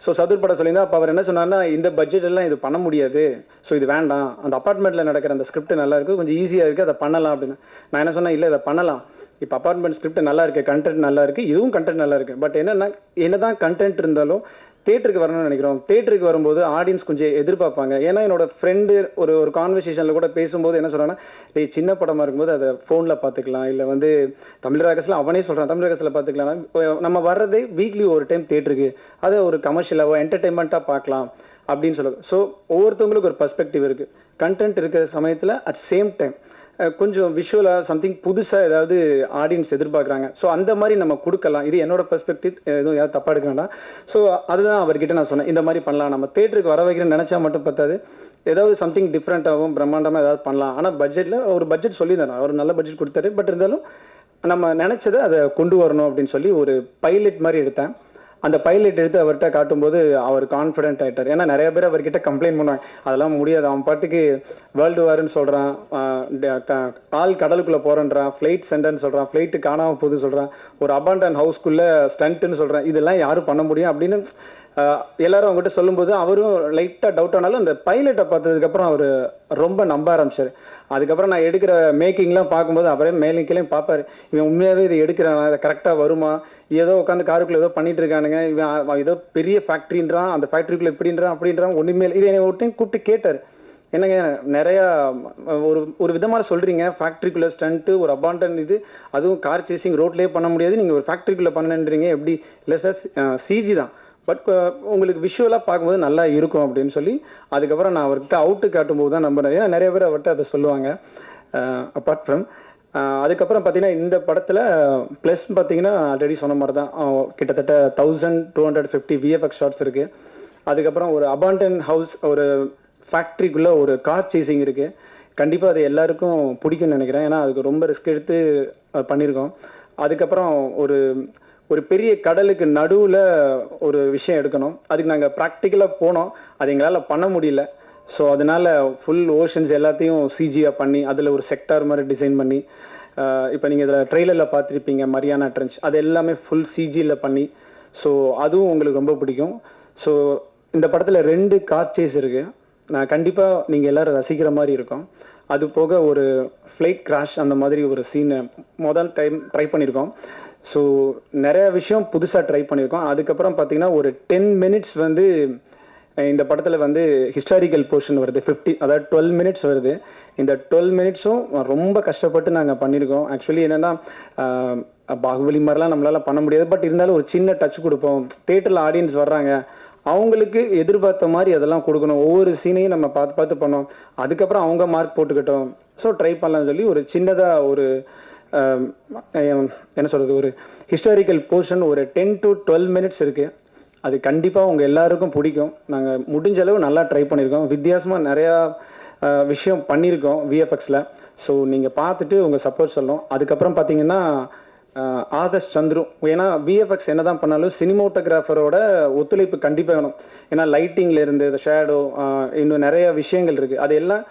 ஸோ சதுர் படம் சொல்லியிருந்தேன். அப்போ அவர் என்ன சொன்னார்னா, இந்த பட்ஜெட்டெல்லாம் இது பண்ண முடியாது, ஸோ இது வேண்டாம், அந்த அப்பார்ட்மெண்ட்டில் நடக்கிற அந்த ஸ்கிரிப்ட் நல்லா இருக்குது, கொஞ்சம் ஈஸியாக இருக்குது, அதை பண்ணலாம் அப்படின்னு. நான் என்ன சொன்னேன், இல்லை இதை பண்ணலாம், இப்போ அப்பார்ட்மெண்ட் ஸ்கிரிப்ட் நல்லா இருக்குது, கண்டென்ட் நல்லா இருக்குது, இதுவும் கண்டென்ட் நல்லா இருக்குது. பட் என்ன தான் கண்டென்ட் இருந்தாலும் தேட்டருக்கு வரணும்னு நினைக்கிறோம். தேட்டருக்கு வரும்போது ஆடியன்ஸ் கொஞ்சம் எதிர்பார்ப்பாங்க. ஏன்னா என்னோட ஃப்ரெண்டு ஒரு கான்வர்சேஷனில் கூட பேசும்போது என்ன சொல்கிறாங்கன்னா, சின்ன படமாக இருக்கும்போது அதை ஃபோனில் பார்த்துக்கலாம், இல்லை வந்து தமிழ் ராகஸில் அவனே சொல்கிறான் தமிழ் ராகஸில் பார்த்துக்கலாம். நம்ம வர்றதே வீக்லி ஒரு டைம் தேட்டருக்கு, அதை ஒரு கமர்ஷியலாக என்டர்டெயின்மெண்ட்டாக பார்க்கலாம் அப்படின்னு சொல்லுது. ஸோ ஒவ்வொருத்தவங்களுக்கு ஒரு பர்ஸ்பெக்டிவ் இருக்குது. கண்டென்ட் இருக்கிற சமயத்தில் அட் சேம் டைம் கொஞ்சம் விஷுவலாக சம்திங் புதுசாக ஏதாவது ஆடியன்ஸ் எதிர்பார்க்குறாங்க. ஸோ அந்த மாதிரி நம்ம கொடுக்கலாம். இது என்னோட பெர்ஸ்பெக்டிவ், எதுவும் யாரும் தப்பாக எடுக்க வேண்டாம். ஸோ அதுதான் அவர்கிட்ட நான் சொன்னேன், இந்த மாதிரி பண்ணலாம். நம்ம தேட்டருக்கு வர வைக்கிறேன்னு நினச்சா மட்டும் பத்தாது, ஏதாவது சம்திங் டிஃப்ரெண்ட்டாகவும் பிரம்மாண்டமாக ஏதாவது பண்ணலாம். ஆனால் பட்ஜெட்டில் ஒரு பட்ஜெட் சொல்லியிருந்தாரு, அவர் நல்ல பட்ஜெட் கொடுத்தாரு. பட் இருந்தாலும் நம்ம நினச்சதை அதை கொண்டு வரணும் அப்படின்னு சொல்லி ஒரு பைலட் மாதிரி எடுத்தேன். அந்த பைலட் எடுத்து அவர்கிட்ட காட்டும்போது அவர் கான்ஃபிடென்ட் ஆகிட்டார். ஏன்னா நிறைய பேர் அவர்கிட்ட கம்ப்ளைண்ட் பண்ணுவாங்க, அதெல்லாம் முடியாது, அவன் பாட்டுக்கு வேர்ல்டு வார்னு சொல்கிறான், ஆள் கடலுக்குள்ளே போகிறேன்றான், ஃப்ளைட் சென்டர்னு சொல்கிறான், ஃப்ளைட்டு காணாமல் போகுது சொல்கிறான், ஒரு அபாண்டன் ஹவுஸ்க்குள்ளே ஸ்டண்ட்டுன்னு சொல்கிறான், இதெல்லாம் யாரும் பண்ண முடியும் அப்படின்னு எல்லாரும் அவங்ககிட்ட சொல்லும்போது அவரும் லைட்டாக டவுட் ஆனாலும் அந்த பைலட்டை பார்த்ததுக்கப்புறம் அவர் ரொம்ப நம்ப ஆரம்பிச்சார். அதுக்கப்புறம் நான் எடுக்கிற மேக்கிங்லாம் பார்க்கும்போது அவரே மேலிங்களையும் பார்ப்பார், இவன் உண்மையாகவே இதை எடுக்கிறான், இதை கரெக்டாக வருமா, ஏதோ உட்காந்து காருக்குள்ளே ஏதோ பண்ணிட்டு இருக்கானுங்க, இவன் ஏதோ பெரிய ஃபேக்ட்ரின்றான், அந்த ஃபேக்ட்ரிக்குள்ளே இப்படின்றான் அப்படின்றான், ஒன்றுமே இதை என்னை ஒரு டைம் கூப்பிட்டு கேட்டார், என்னங்க நிறையா ஒரு விதமாக சொல்கிறீங்க, ஃபேக்ட்ரிக்குள்ளே ஸ்டண்ட்டு ஒரு அபாண்டன் இது, அதுவும் கார் சேசிங் ரோட்லேயே பண்ண முடியாது, நீங்கள் ஒரு ஃபேக்ட்ரிக்குள்ளே பண்ணுன்றீங்க, எப்படி இல்லை சார் சிஜி தான், பட் உங்களுக்கு விஷுவலாக பார்க்கும்போது நல்லா இருக்கும் அப்படின்னு சொல்லி அதுக்கப்புறம் நான் அவர்கிட்ட அவுட்டு காட்டும்போது தான் நம்புறேன். ஏன்னா நிறைய பேர் அவர்கிட்ட அதை சொல்லுவாங்க. அப்பார்ட் ஃப்ரம் அதுக்கப்புறம் பார்த்தீங்கன்னா இந்த படத்தில் ப்ளஸ் பார்த்தீங்கன்னா ஆல்ரெடி சொன்ன மாதிரி தான் கிட்டத்தட்ட 1250 விஎஃப்எக்ஸ் ஷாட்ஸ் இருக்குது. அதுக்கப்புறம் ஒரு அபாண்டன் ஹவுஸ், ஒரு ஃபேக்ட்ரிக்குள்ளே ஒரு கார் சேசிங் இருக்குது. கண்டிப்பாக அது எல்லாருக்கும் பிடிக்கும்னு நினைக்கிறேன், ஏன்னா அதுக்கு ரொம்ப ரிஸ்க் எடுத்து பண்ணியிருக்கோம். அதுக்கப்புறம் ஒரு பெரிய கடலுக்கு நடுவில் ஒரு விஷயம் எடுக்கணும், அதுக்கு நாங்கள் ப்ராக்டிக்கலாக போனோம், அது எங்களால் பண்ண முடியல. ஸோ அதனால் ஃபுல் ஓஷன்ஸ் எல்லாத்தையும் சிஜியாக பண்ணி அதில் ஒரு செக்டார் மாதிரி டிசைன் பண்ணி, இப்போ நீங்கள் இதில் ட்ரெய்லரில் பார்த்துருப்பீங்க மரியானா ட்ரென்ச், அது எல்லாமே ஃபுல் சிஜியில் பண்ணி, ஸோ அதுவும் உங்களுக்கு ரொம்ப பிடிக்கும். ஸோ இந்த படத்தில் 2 கார் சேஸ் இருக்குது, நான் கண்டிப்பாக நீங்கள் எல்லோரும் ரசிக்கிற மாதிரி இருக்கும். அது போக ஒரு ஃப்ளைட் கிராஷ் அந்த மாதிரி ஒரு சீனை முதல் டைம் ட்ரை பண்ணியிருக்கோம். ஸோ நிறைய விஷயம் புதுசாக ட்ரை பண்ணியிருக்கோம். அதுக்கப்புறம் பார்த்திங்கன்னா ஒரு 10 மினிட்ஸ் வந்து இந்த படத்தில் வந்து ஹிஸ்டாரிக்கல் போர்ஷன் வருது, 12 மினிட்ஸ் வருது. இந்த 12 மினிட்ஸும் ரொம்ப கஷ்டப்பட்டு நாங்கள் பண்ணியிருக்கோம். ஆக்சுவலி என்னென்னா பாகுபலி மாதிரிலாம் நம்மளால் பண்ண முடியாது, பட் இருந்தாலும் ஒரு சின்ன டச் கொடுப்போம். தேட்டரில் ஆடியன்ஸ் வர்றாங்க, அவங்களுக்கு எதிர்பார்த்த மாதிரி அதெல்லாம் கொடுக்கணும், ஒவ்வொரு சீனையும் நம்ம பார்த்து பண்ணோம், அதுக்கப்புறம் அவங்க மார்க் போட்டுக்கிட்டோம். ஸோ ட்ரை பண்ணலாம்னு சொல்லி ஒரு சின்னதாக ஒரு என்ன சொல்கிறது, ஒரு ஹிஸ்டாரிக்கல் போர்ஷன் ஒரு 10 to 12 மினிட்ஸ் இருக்குது. அது கண்டிப்பாக உங்கள் எல்லாருக்கும் பிடிக்கும். நாங்கள் முடிஞ்ச அளவு நல்லா ட்ரை பண்ணியிருக்கோம், வித்தியாசமாக நிறையா விஷயம் பண்ணியிருக்கோம் விஎஃப்எக்ஸில். ஸோ நீங்கள் பார்த்துட்டு உங்கள் சப்போர்ட் சொல்லணும். அதுக்கப்புறம் பார்த்தீங்கன்னா ஆதர்ஷ் சந்துரு, ஏன்னா விஎஃப்எக்ஸ் என்ன தான் பண்ணாலும் சினிமோட்டோகிராஃபரோட ஒத்துழைப்பு கண்டிப்பாக வேணும். ஏன்னா லைட்டிங்லேருந்து இந்த ஷேடோ இன்னும் நிறைய விஷயங்கள் இருக்குது, அது எல்லாம்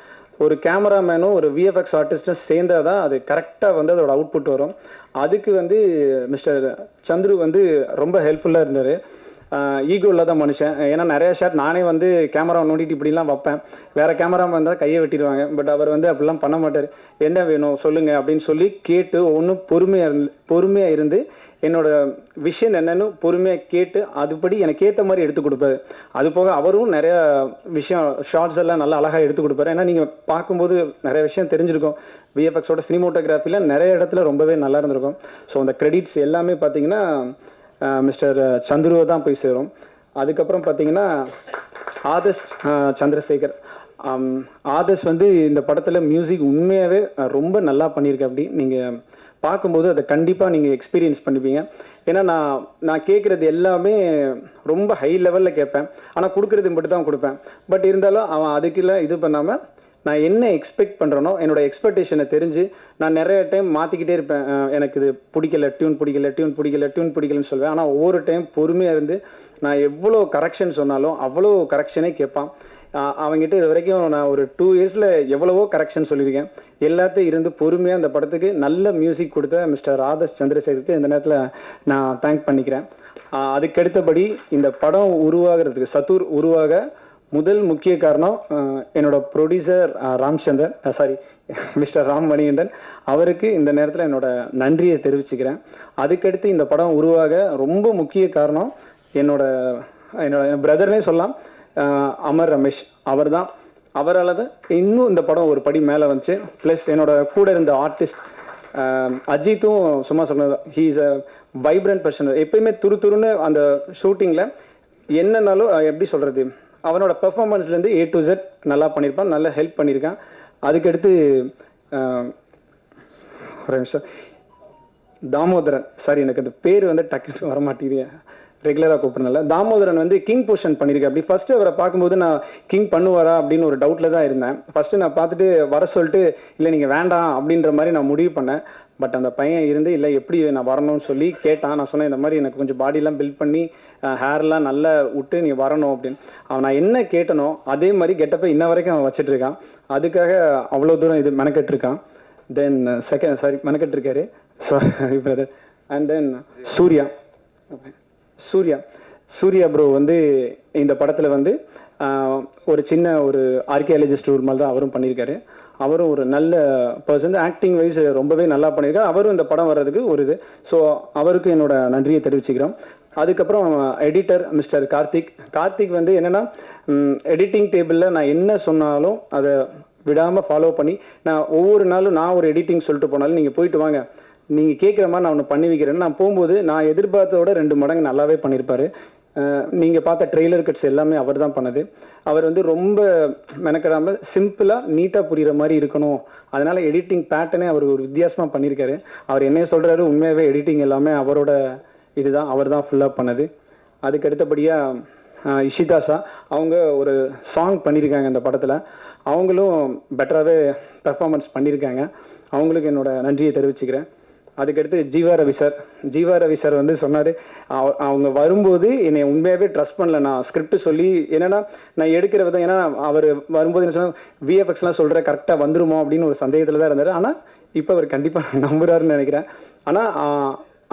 ஒரு கேமராமேனும் ஒரு விஎஃப்எக்ஸ் ஆர்டிஸ்ட்டும் சேர்ந்தால் தான் அது கரெக்டாக வந்து அதோட அவுட்புட் வரும். அதுக்கு வந்து மிஸ்டர் சந்துரு வந்து ரொம்ப ஹெல்ப்ஃபுல்லாக இருந்தார். ஈகோ இல்லாத மனுஷன், ஏன்னா நிறைய ஷாட் நானே வந்து கேமரா நோண்டிட்டு இப்படிலாம் வைப்பேன், வேறு கேமரா வந்தால் கையை வெட்டிடுவாங்க, பட் அவர் வந்து அப்படிலாம் பண்ண மாட்டார். என்ன வேணும் சொல்லுங்கள் அப்படின்னு சொல்லி கேட்டு ஒன்றும் பொறுமையாக இருந்து என்னோட விஷயம் என்னென்னு பொறுமையாக கேட்டு அதுபடி எனக்கு ஏற்ற மாதிரி எடுத்து கொடுப்பாரு. அது போக அவரும் நிறையா விஷயம் ஷார்ட்ஸ் எல்லாம் நல்லா அழகாக எடுத்து கொடுப்பாரு. ஏன்னா நீங்கள் பார்க்கும்போது நிறைய விஷயம் தெரிஞ்சிருக்கும், விஎஃப்எக்ஸோட சினிமோட்டோகிராஃபியில் நிறைய இடத்துல ரொம்பவே நல்லா இருந்திருக்கும். ஸோ அந்த கிரெடிட்ஸ் எல்லாமே பார்த்தீங்கன்னா மிஸ்டர் சந்துருவை தான் போய் சேரும். அதுக்கப்புறம் பார்த்தீங்கன்னா ஆதர்ஷ் சந்திரசேகர், ஆதர்ஷ் வந்து இந்த படத்தில் மியூசிக் உண்மையாகவே ரொம்ப நல்லா பண்ணியிருக்கேன். அப்படி நீங்கள் பார்க்கும்போது அதை கண்டிப்பாக நீங்கள் எக்ஸ்பீரியன்ஸ் பண்ணிப்பீங்க. ஏன்னா நான் கேட்குறது எல்லாமே ரொம்ப ஹை லெவலில் கேட்பேன், ஆனால் கொடுக்குறது மட்டும் தான் கொடுப்பேன். பட் இருந்தாலும் அவன் அதுக்கெல்லாம் இது பண்ணாமல் நான் என்ன எக்ஸ்பெக்ட் பண்ணுறேனோ என்னோட எக்ஸ்பெக்டேஷனை தெரிஞ்சு நான் நிறைய டைம் மாற்றிக்கிட்டே இருப்பேன். எனக்கு இது பிடிக்கல, டியூன் பிடிக்கலன்னு சொல்லுவேன். ஆனால் ஒவ்வொரு டைம் பொறுமையாக இருந்து நான் எவ்வளோ கரெக்ஷன் சொன்னாலும் அவ்வளோ கரெக்ஷனே கேட்பான். அவங்ககிட்ட இது வரைக்கும் நான் ஒரு 2 இயர்ஸில் எவ்வளவோ கரெக்ஷன் சொல்லியிருக்கேன். எல்லாத்தையும் இருந்து பொறுமையாக அந்த படத்துக்கு நல்ல மியூசிக் கொடுத்த மிஸ்டர் ஆதர்ஷ் சந்திரசேகருக்கு இந்த நேரத்தில் நான் தேங்க் பண்ணிக்கிறேன். அதுக்கடுத்தபடி இந்த படம் உருவாகிறதுக்கு, சத்துர் உருவாக முதல் முக்கிய காரணம் என்னோட ப்ரொடியூசர் மிஸ்டர் ராம் மணிகண்டன், அவருக்கு இந்த நேரத்தில் என்னோட நன்றியை தெரிவிச்சுக்கிறேன். அதுக்கடுத்து இந்த படம் உருவாக ரொம்ப முக்கிய காரணம் என்னோட பிரதர்னே சொல்லலாம், அமர் ரமேஷ், அவர் தான். அவரால் தான் இன்னும் இந்த படம் ஒரு படி மேலே வந்துச்சு. ப்ளஸ் என்னோட கூட இருந்த ஆர்டிஸ்ட் அஜித்தும் சும்மா சொன்னது, he is a vibrant person. எப்பயுமே துருன்னு அந்த ஷூட்டிங்கில் என்னன்னாலும் எப்படி சொல்கிறது, அவனோட பெர்ஃபார்மன்ஸ்லேருந்து A to Z நல்லா பண்ணியிருப்பான், நல்லா ஹெல்ப் பண்ணியிருக்கான். அதுக்கடுத்து ஒரு நிமிஷம், தாமோதரன், சாரி எனக்கு அந்த பேர் வந்து டக்குன்னு வர மாட்டேங்குது, ரெகுலராக கூப்பிட்றதுனால. தாமோதரன் வந்து கிங் பொசிஷன் பண்ணியிருக்கேன். அப்படி ஃபஸ்ட்டு அவரை பார்க்கும்போது நான் கிங் பண்ணுவாரா அப்படின்னு ஒரு டவுட்டில் தான் இருந்தேன். ஃபஸ்ட்டு நான் பார்த்துட்டு வர சொல்லிட்டு இல்லை நீங்கள் வேண்டாம் அப்படின்ற மாதிரி நான் முடிவு பண்ணேன். பட் அந்த பையன் இருந்து இல்லை எப்படி நான் வரணும்னு சொல்லி கேட்டான். நான் சொன்னேன் இந்த மாதிரி எனக்கு கொஞ்சம் பாடியெலாம் பில்ட் பண்ணி ஹேர்லாம் நல்லா விட்டு நீ வரணும் அப்படின்னு. அவன் நான் என்ன கேட்டனோ அதே மாதிரி கெட்டப்பை இன்ன வரைக்கும் அவன் வச்சிட்ருக்கான். அதுக்காக அவ்வளோ தூரம் இது மெனக்கெட்டிருக்கான். தென் மெனக்கெட்டிருக்காரு, sorry brother. And then Suriya bro வந்து இந்த படத்தில் வந்து ஒரு சின்ன ஒரு ஆர்கியாலஜிஸ்ட் ரூல் மாதிரி தான் அவரும் பண்ணியிருக்காரு. அவரும் ஒரு நல்ல பர்சன், ஆக்டிங் வைஸ் ரொம்பவே நல்லா பண்ணியிருக்காரு. அவரும் இந்த படம் வர்றதுக்கு ஒரு இது. ஸோ அவருக்கு என்னோட நன்றியை தெரிவிச்சுக்கிறோம். அதுக்கப்புறம் எடிட்டர் மிஸ்டர் கார்த்திக் வந்து என்னென்னா எடிட்டிங் டேபிளில் நான் என்ன சொன்னாலும் அதை விடாமல் ஃபாலோ பண்ணி நான் ஒவ்வொரு நாளும் நான் ஒரு எடிட்டிங் சொல்லிட்டு போனாலும் நீங்கள் போயிட்டு வாங்க, நீங்கள் கேட்குற மாதிரி நான் ஒன்று பண்ணி வைக்கிறேன்னு நான் போகும்போது நான் எதிர்பார்த்தோட 2 மடங்கு நல்லாவே பண்ணியிருப்பார். நீங்கள் பார்த்த ட்ரெய்லர் கட்ஸ் எல்லாமே அவர் தான் பண்ணது. அவர் வந்து ரொம்ப மெனக்கிடாமல் சிம்பிளாக நீட்டாக புரிகிற மாதிரி இருக்கணும், அதனால் எடிட்டிங் பேட்டர்னே அவர் ஒரு வித்தியாசமாக பண்ணியிருக்காரு. அவர் என்ன சொல்கிறாரு, உண்மையாகவே எடிட்டிங் எல்லாமே அவரோட இதுதான், அவர் தான் ஃபுல்லாக பண்ணது. அதுக்கு அடுத்தபடியாக இஷிதாஷா அவங்க ஒரு சாங் பண்ணியிருக்காங்க இந்த படத்தில். அவங்களும் பெட்டராகவே பெர்ஃபார்மன்ஸ் பண்ணியிருக்காங்க. அவங்களுக்கு என்னோட நன்றியை தெரிவிச்சுக்கிறேன். அதுக்கடுத்து ஜீவா ரவி சார் வந்து சொன்னார், அவங்க வரும்போது என்னை உண்மையாகவே ட்ரஸ்ட் பண்ணல. நான் ஸ்கிரிப்ட் சொல்லி என்னென்னா நான் எடுக்கிற விதம், ஏன்னா அவர் வரும்போது என்ன சொன்னால் விஎஃப்எக்ஸ்லாம் சொல்கிற கரெக்டாக வந்துருமோ அப்படின்னு ஒரு சந்தேகத்தில் தான் இருந்தார். ஆனால் இப்போ அவர் கண்டிப்பாக நம்புறாருன்னு நினைக்கிறேன். ஆனால்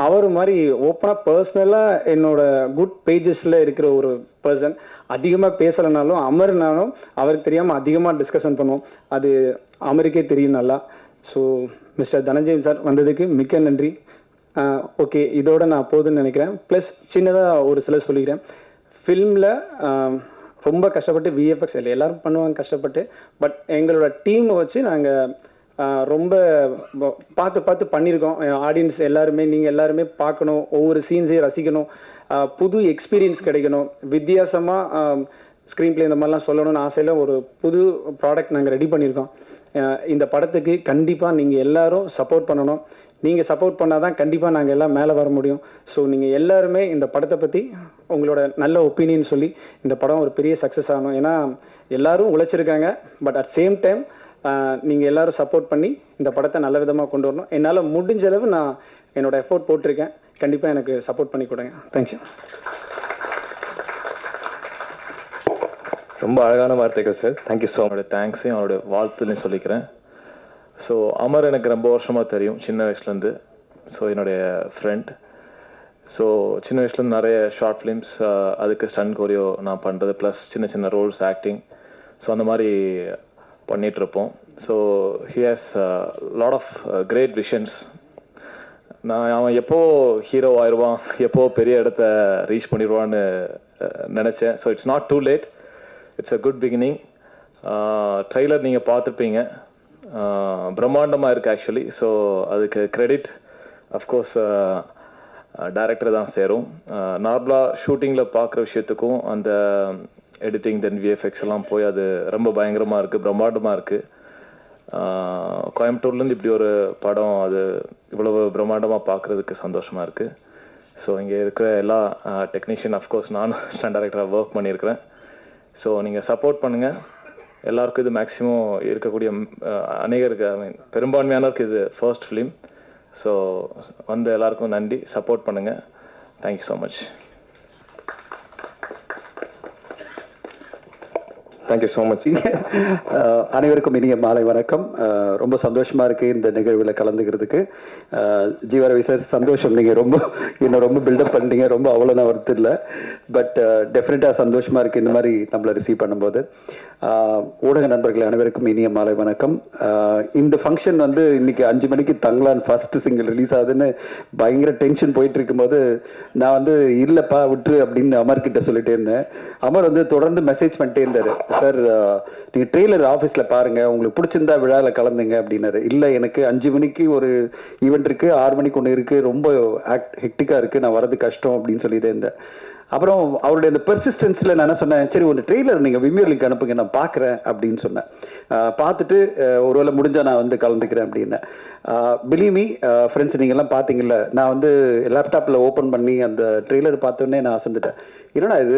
அவர் மாதிரி ஓப்பனாக பர்சனலாக என்னோட குட் பேஜஸில் இருக்கிற ஒரு பர்சன். அதிகமாக பேசலைனாலும் அமர்னாலும் அவருக்கு தெரியாமல் அதிகமாக டிஸ்கஷன் பண்ணுவோம், அது அமருக்கே தெரியும் நல்லா. ஸோ மிஸ்டர் தனஞ்சயன் சார் வந்ததுக்கு மிக்க நன்றி. ஓகே, இதோட நான் போதுன்னு நினைக்கிறேன். ப்ளஸ் சின்னதாக ஒரு சிலர் சொல்லிக்கிறேன். ஃபில்மில் ரொம்ப கஷ்டப்பட்டு விஎஃப்எக்ஸ் இல்லை எல்லோரும் பண்ணுவாங்க கஷ்டப்பட்டு, பட் எங்களோட டீமை வச்சு நாங்கள் ரொம்ப பார்த்து பண்ணியிருக்கோம். ஆடியன்ஸ் எல்லாருமே, நீங்கள் எல்லாருமே பார்க்கணும், ஒவ்வொரு சீன்ஸையும் ரசிக்கணும், புது எக்ஸ்பீரியன்ஸ் கிடைக்கணும், வித்தியாசமாக ஸ்க்ரீன் பிளே இந்த மாதிரிலாம் சொல்லணும்னு ஆசையில் ஒரு புது ப்ராடக்ட் நாங்கள் ரெடி பண்ணியிருக்கோம். இந்த படத்துக்கு கண்டிப்பாக நீங்கள் எல்லோரும் சப்போர்ட் பண்ணணும். நீங்கள் சப்போர்ட் பண்ணால் தான் கண்டிப்பாக நாங்கள் எல்லாம் மேலே வர முடியும். ஸோ நீங்கள் எல்லாருமே இந்த படத்தை பற்றி உங்களோட நல்ல ஒப்பீனியன் சொல்லி இந்த படம் ஒரு பெரிய சக்ஸஸ் ஆகணும். ஏன்னா எல்லோரும் உழைச்சிருக்காங்க, பட் அட் சேம் டைம் நீங்கள் எல்லோரும் சப்போர்ட் பண்ணி இந்த படத்தை நல்ல விதமாக கொண்டு வரணும். என்னால் முடிஞ்ச அளவு நான் என்னோடய எஃபோர்ட் போட்டிருக்கேன். கண்டிப்பாக எனக்கு சப்போர்ட் பண்ணி கொடுங்க. தேங்க்யூ. ரொம்ப அழகான வார்த்தைகள் சார், தேங்க்யூ ஸோ மச். அவனோட தேங்க்ஸையும் அவனோட வாழ்த்துலையும் சொல்லிக்கிறேன். ஸோ அமர் எனக்கு ரொம்ப வருஷமாக தெரியும், சின்ன வயசுலேருந்து. ஸோ என்னுடைய ஃப்ரெண்ட். ஸோ சின்ன வயசுலேருந்து நிறைய ஷார்ட் ஃபிலிம்ஸ், அதுக்கு ஸ்டன் கோரியோ நான் பண்ணுறது, ப்ளஸ் சின்ன சின்ன ரோல்ஸ், ஆக்டிங், ஸோ அந்த மாதிரி பண்ணிகிட்ருப்போம். So he has lot of great visions. அவன் எப்போ ஹீரோ ஆயிடுவான், எப்போ பெரிய இடத்த ரீச் பண்ணிடுவான்னு நினச்சேன். So it's not too late, it's a good beginning. Trailer நீங்கள் பார்த்துருப்பீங்க, பிரம்மாண்டமாக இருக்குது ஆக்சுவலி. ஸோ அதுக்கு கிரெடிட் அஃப்கோர்ஸ் டைரக்டர் தான் சேரும். நார்மலாக ஷூட்டிங்கில் பார்க்குற விஷயத்துக்கும் அந்த எடிட்டிங் தென் விஎஃப்எக்ஸ் எல்லாம் போய் அது ரொம்ப பயங்கரமாக இருக்குது, பிரம்மாண்டமாக இருக்குது. கோயம்புத்தூர்லேருந்து இப்படி ஒரு படம் அது இவ்வளவு பிரம்மாண்டமாக பார்க்குறதுக்கு சந்தோஷமாக இருக்குது. ஸோ இங்கே இருக்கிற எல்லா டெக்னீஷியன், அஃப்கோர்ஸ் நானும் ஸ்டன் டைரக்டராக ஒர்க் பண்ணியிருக்கிறேன். ஸோ நீங்கள் சப்போர்ட் பண்ணுங்கள். எல்லாருக்கும் இது மேக்ஸிமம் இருக்கக்கூடிய அநேகருக்கு, பெரும்பான்மையானவருக்கு இது ஃபர்ஸ்ட் ஃபிலிம். ஸோ வந்து எல்லாருக்கும் நன்றி, சப்போர்ட் பண்ணுங்கள். Thank you so much. Thank you so much. அனைவருக்கும் இனிய மாலை வணக்கம். ரொம்ப சந்தோஷமாக இருக்குது இந்த நிகழ்வில் கலந்துக்கிறதுக்கு. ஜீவா ரவி சார், சந்தோஷம். நீங்கள் என்னை ரொம்ப பில்டப் பண்ணிட்டீங்க. ரொம்ப அவ்வளோதான் வருது இல்லை, பட் டெஃபினட்டாக சந்தோஷமாக இருக்குது இந்த மாதிரி நம்மளை ரிசீவ் பண்ணும்போது. ஊடக நண்பர்கள் அனைவருக்கும் இனிய மாலை வணக்கம். இந்த ஃபங்க்ஷன் வந்து இன்னைக்கு 5 மணிக்கு தங்கலான் ஃபர்ஸ்ட் சிங்கிள் ரிலீஸ் ஆகுதுன்னு பயங்கர டென்ஷன் போயிட்டு இருக்கும்போது நான் வந்து இல்லைப்பா விட்டுரு அப்படின்னு அமர்கிட்ட சொல்லிட்டே இருந்தேன். அமர் வந்து தொடர்ந்து மெசேஜ் பண்ணிட்டே இருந்தார், சார் நீங்கள் ட்ரெய்லர் ஆஃபீஸில் பாருங்கள், உங்களுக்கு பிடிச்சிருந்தா விழாவில் கலந்துங்க அப்படின்னாரு. இல்லை, எனக்கு 5 மணிக்கு ஒரு ஈவெண்ட் இருக்குது, 6 மணிக்கு ஒன்று இருக்குது, ரொம்ப ஹெக்டிக்காக இருக்குது, நான் வரது கஷ்டம் அப்படின்னு சொல்லிட்டே இருந்தேன். அப்புறம் அவருடைய அந்த பெர்சிஸ்டன்ஸில் நான் என்ன சொன்னேன், சரி ஒரு ட்ரெய்லர் நீங்கள் விமியர்லிக்கு அனுப்புங்க நான் பார்க்குறேன் அப்படின்னு சொன்னேன். பார்த்துட்டு ஒருவேளை முடிஞ்சால் நான் வந்து கலந்துக்கிறேன் அப்படின்னு. பிலீவ் மீ ஃப்ரெண்ட்ஸ், நீங்கள்லாம் பார்த்தீங்கல்ல, நான் வந்து லேப்டாப்பில் ஓப்பன் பண்ணி அந்த ட்ரெய்லர் பார்த்தோன்னே நான் அசந்துட்டேன். என்னடா இது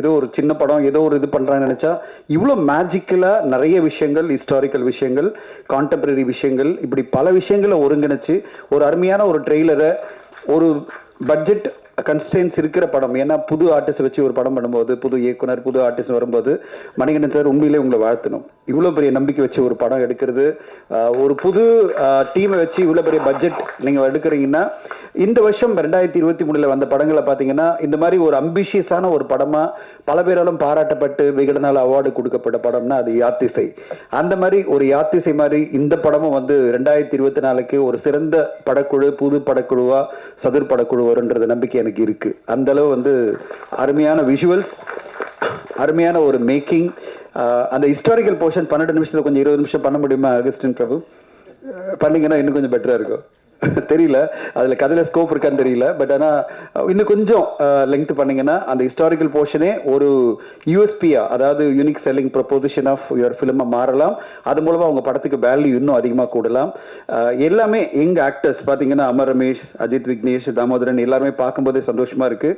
ஏதோ ஒரு சின்ன படம், ஏதோ ஒரு இது பண்ணுறாங்கன்னு நினச்சா இவ்வளோ மேஜிக்கலாக நிறைய விஷயங்கள், ஹிஸ்டாரிக்கல் விஷயங்கள், கான்டெம்பரரி விஷயங்கள், இப்படி பல விஷயங்களை ஒருங்கிணைச்சு ஒரு அருமையான ஒரு ட்ரெய்லரை, ஒரு பட்ஜெட் கன்ஸ்டன்ஸ் இருக்கிற படம். ஏன்னா புது ஆர்டிஸ்ட் வச்சு ஒரு படம் பண்ணும்போது, புது இயக்குனர், புது ஆர்டிஸ்ட் வரும்போது, மணிகண்டன் சார் உண்மையிலே உங்களை வாழ்த்தணும். இவ்வளோ பெரிய நம்பிக்கை வச்சு ஒரு படம் எடுக்கிறது, ஒரு புது டீமை வச்சு இவ்வளோ பெரிய பட்ஜெட் நீங்கள் எடுக்கிறீங்கன்னா, இந்த வருஷம் 2023 வந்த படங்களை பார்த்தீங்கன்னா இந்த மாதிரி ஒரு அம்பிஷியஸான ஒரு படமாக பல பேராலும் பாராட்டப்பட்டு விகடனால் அவார்டு கொடுக்கப்பட்ட படம்னா அது யாத்திசை. அந்த மாதிரி ஒரு யாத்திசை மாதிரி இந்த படமும் வந்து 2024க்கு ஒரு சிறந்த படக்குழு, புது படக்குழுவா சதுர் படக்குழு வரும்ன்றது நம்பிக்கை எனக்கு இருக்கு. அந்த அளவு வந்து அருமையான விஷுவல்ஸ், அருமையான ஒரு மேக்கிங். அந்த ஹிஸ்டாரிக்கல் போர்ஷன் 12 நிமிஷத்துல கொஞ்சம் 20 நிமிஷம் பண்ண முடியுமா அகஸ்டின் பிரபு? பண்ணீங்கன்னா இன்னும் கொஞ்சம் பெட்டரா இருக்கும். தெரியல அதுல கதையில ஸ்கோப் இருக்கான்னு தெரியல. பட் ஆனா இன்னும் கொஞ்சம் லெங்க் பண்ணீங்கன்னா அந்த ஹிஸ்டாரிக்கல் போர்ஷனே ஒரு யூஎஸ்பியா, அதாவது unique selling proposition of your ஃபிலிமை மாறலாம். அது மூலமா அவங்க படத்துக்கு வேல்யூ இன்னும் அதிகமாக கூடலாம். எல்லாமே எங்க ஆக்டர்ஸ் பார்த்தீங்கன்னா அமர் ரமேஷ், அஜித் விக்னேஷ், தாமோதரன் எல்லாருமே பார்க்கும்போதே சந்தோஷமா இருக்கு.